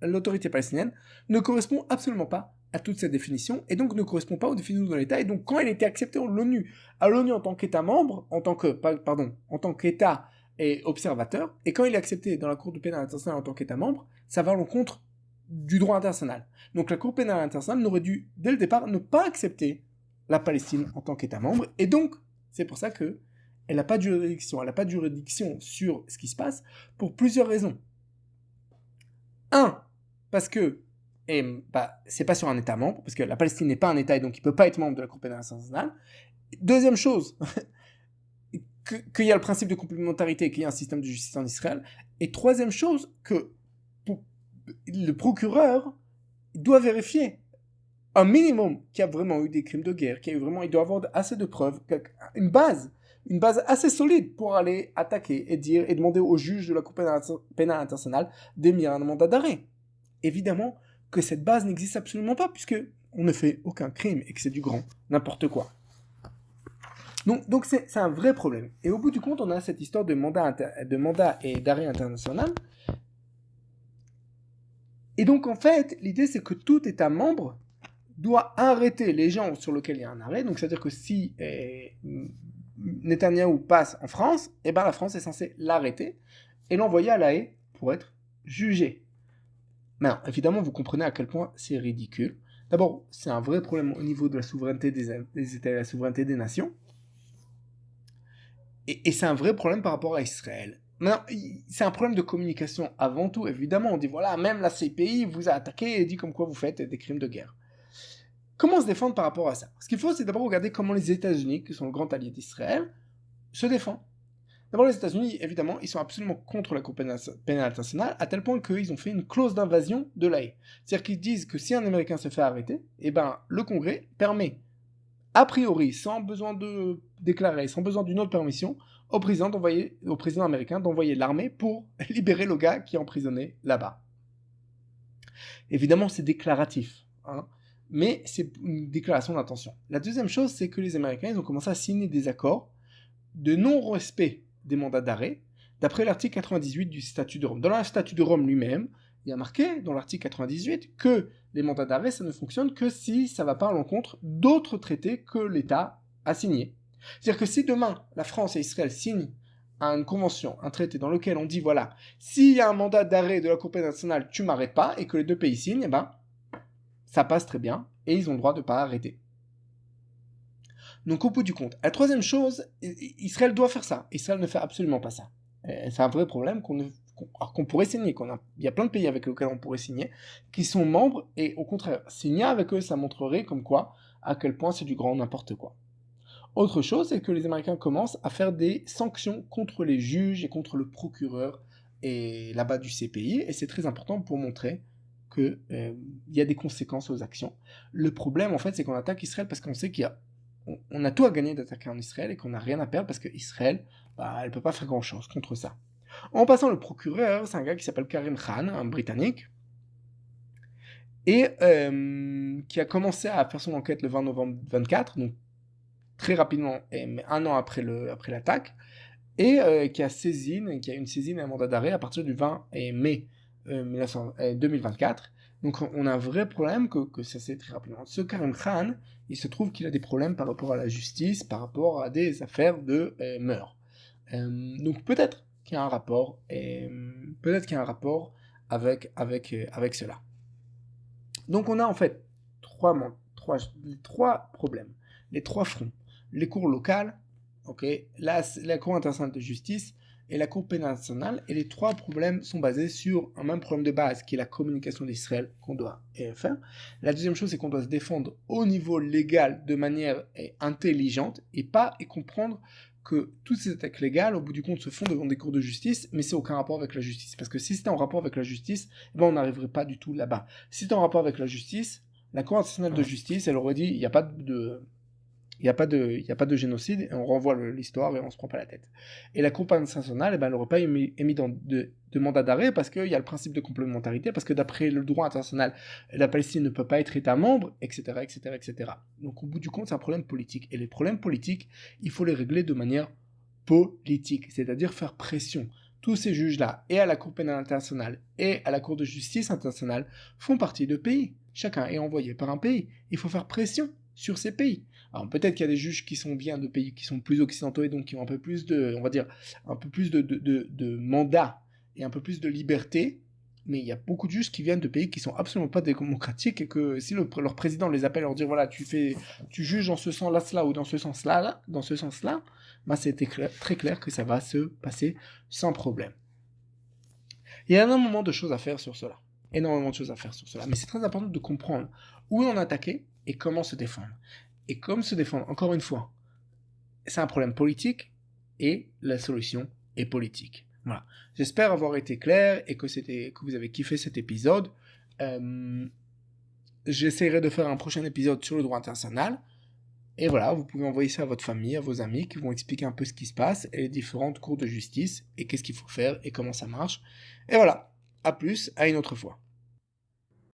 L'autorité palestinienne ne correspond absolument pas à toutes ces définitions, et donc ne correspond pas aux définitions de l'État, et donc quand elle était acceptée à l'ONU en tant qu'État membre, en tant qu'État et observateur, et quand il est accepté dans la Cour pénale internationale en tant qu'État membre, ça va à l'encontre du droit international. Donc la Cour pénale internationale n'aurait dû, dès le départ, ne pas accepter la Palestine en tant qu'État membre, et donc, c'est pour ça qu'elle n'a pas de juridiction. Elle n'a pas de juridiction sur ce qui se passe, pour plusieurs raisons. Un, parce que c'est pas sur un État membre, parce que la Palestine n'est pas un État, et donc il ne peut pas être membre de la Cour pénale internationale. Deuxième chose, qu'il y a le principe de complémentarité, qu'il y a un système de justice en Israël. Et troisième chose, que le procureur doit vérifier un minimum qu'il y a vraiment eu des crimes de guerre, il doit avoir assez de preuves, une base assez solide pour aller attaquer et demander au juge de la Cour pénale internationale d'émettre un mandat d'arrêt. Évidemment que cette base n'existe absolument pas, puisque on ne fait aucun crime et que c'est du grand n'importe quoi. Donc c'est un vrai problème. Et au bout du compte, on a cette histoire de mandat et d'arrêt international. Et donc, en fait, l'idée, c'est que tout État membre doit arrêter les gens sur lesquels il y a un arrêt. Donc, c'est-à-dire que si Netanyahou passe en France, la France est censée l'arrêter et l'envoyer à La Haye pour être jugé. Maintenant, évidemment, vous comprenez à quel point c'est ridicule. D'abord, c'est un vrai problème au niveau de la souveraineté des États et la souveraineté des nations. Et c'est un vrai problème par rapport à Israël. Maintenant, c'est un problème de communication avant tout, évidemment. On dit, voilà, même la CPI vous a attaqué et dit comme quoi vous faites des crimes de guerre. Comment se défendre par rapport à ça? Ce qu'il faut, c'est d'abord regarder comment les États-Unis, qui sont le grand allié d'Israël, se défendent. D'abord, les États-Unis, évidemment, ils sont absolument contre la Cour pénale internationale, à tel point qu'ils ont fait une clause d'invasion de La Haye. C'est-à-dire qu'ils disent que si un Américain se fait arrêter, le Congrès permet, a priori, sans besoin de déclarer, sans besoin d'une autre permission, au président américain d'envoyer l'armée pour libérer le gars qui est emprisonné là-bas. Évidemment, c'est déclaratif, mais c'est une déclaration d'intention. La deuxième chose, c'est que les Américains ils ont commencé à signer des accords de non-respect des mandats d'arrêt, d'après l'article 98 du statut de Rome. Dans le statut de Rome lui-même, il y a marqué, dans l'article 98, que les mandats d'arrêt, ça ne fonctionne que si ça ne va pas à l'encontre d'autres traités que l'État a signés. C'est-à-dire que si demain, la France et Israël signent une convention, un traité dans lequel on dit, voilà, s'il y a un mandat d'arrêt de la Cour pénale internationale, tu m'arrêtes pas, et que les deux pays signent, eh ben, ça passe très bien, et ils ont le droit de ne pas arrêter. Donc au bout du compte, la troisième chose, Israël doit faire ça. Israël ne fait absolument pas ça. C'est un vrai problème qu'on pourrait signer. Il y a plein de pays avec lesquels on pourrait signer, qui sont membres, et au contraire, signer avec eux, ça montrerait comme quoi, à quel point c'est du grand n'importe quoi. Autre chose, c'est que les Américains commencent à faire des sanctions contre les juges et contre le procureur et là-bas du CPI, et c'est très important pour montrer qu'il y a des conséquences aux actions. Le problème, en fait, c'est qu'on attaque Israël parce qu'on sait on a tout à gagner d'attaquer en Israël et qu'on n'a rien à perdre parce qu'Israël, elle ne peut pas faire grand-chose contre ça. En passant, le procureur, c'est un gars qui s'appelle Karim Khan, un Britannique, et qui a commencé à faire son enquête le 20 novembre 24, donc très rapidement, un an après l'attaque, et qui a une saisine et un mandat d'arrêt à partir du 20 mai 2024. Donc on a un vrai problème que ça s'est très rapidement. Ce Karim Khan, il se trouve qu'il a des problèmes par rapport à la justice, par rapport à des affaires de meurtre. Donc peut-être qu'il y a un rapport, avec cela. Donc on a en fait trois problèmes, les trois fronts. Les cours locales, la Cour internationale de justice et la Cour pénale internationale, et les trois problèmes sont basés sur un même problème de base, qui est la communication d'Israël qu'on doit faire. La deuxième chose, c'est qu'on doit se défendre au niveau légal de manière intelligente, et comprendre que toutes ces attaques légales, au bout du compte, se font devant des cours de justice, mais c'est aucun rapport avec la justice. Parce que si c'était en rapport avec la justice, on n'arriverait pas du tout là-bas. Si c'était en rapport avec la justice, la Cour internationale de justice, elle aurait dit, il n'y a pas de génocide, et on renvoie l'histoire et on se prend pas la tête. Et la Cour internationale, elle n'aurait pas émis de mandat d'arrêt parce qu'il y a le principe de complémentarité, parce que d'après le droit international, la Palestine ne peut pas être État membre, etc., etc., etc. Donc au bout du compte, c'est un problème politique. Et les problèmes politiques, il faut les régler de manière politique, c'est-à-dire faire pression. Tous ces juges-là, et à la Cour pénale internationale, et à la Cour de justice internationale, font partie de pays. Chacun est envoyé par un pays. Il faut faire pression sur ces pays. Alors peut-être qu'il y a des juges qui sont bien de pays qui sont plus occidentaux et donc qui ont un peu plus de mandats et un peu plus de liberté, mais il y a beaucoup de juges qui viennent de pays qui sont absolument pas démocratiques et que si leur président les appelle et leur dire voilà tu juges dans ce sens-là ou dans ce sens-là, c'est très clair que ça va se passer sans problème. Il y a énormément de choses à faire sur cela. Mais c'est très important de comprendre où on attaquer et comment se défendre. Et comme se défendre, encore une fois, c'est un problème politique et la solution est politique. Voilà. J'espère avoir été clair et que vous avez kiffé cet épisode. J'essaierai de faire un prochain épisode sur le droit international. Et voilà, vous pouvez envoyer ça à votre famille, à vos amis qui vont expliquer un peu ce qui se passe et les différentes cours de justice et qu'est-ce qu'il faut faire et comment ça marche. Et voilà, à plus, à une autre fois.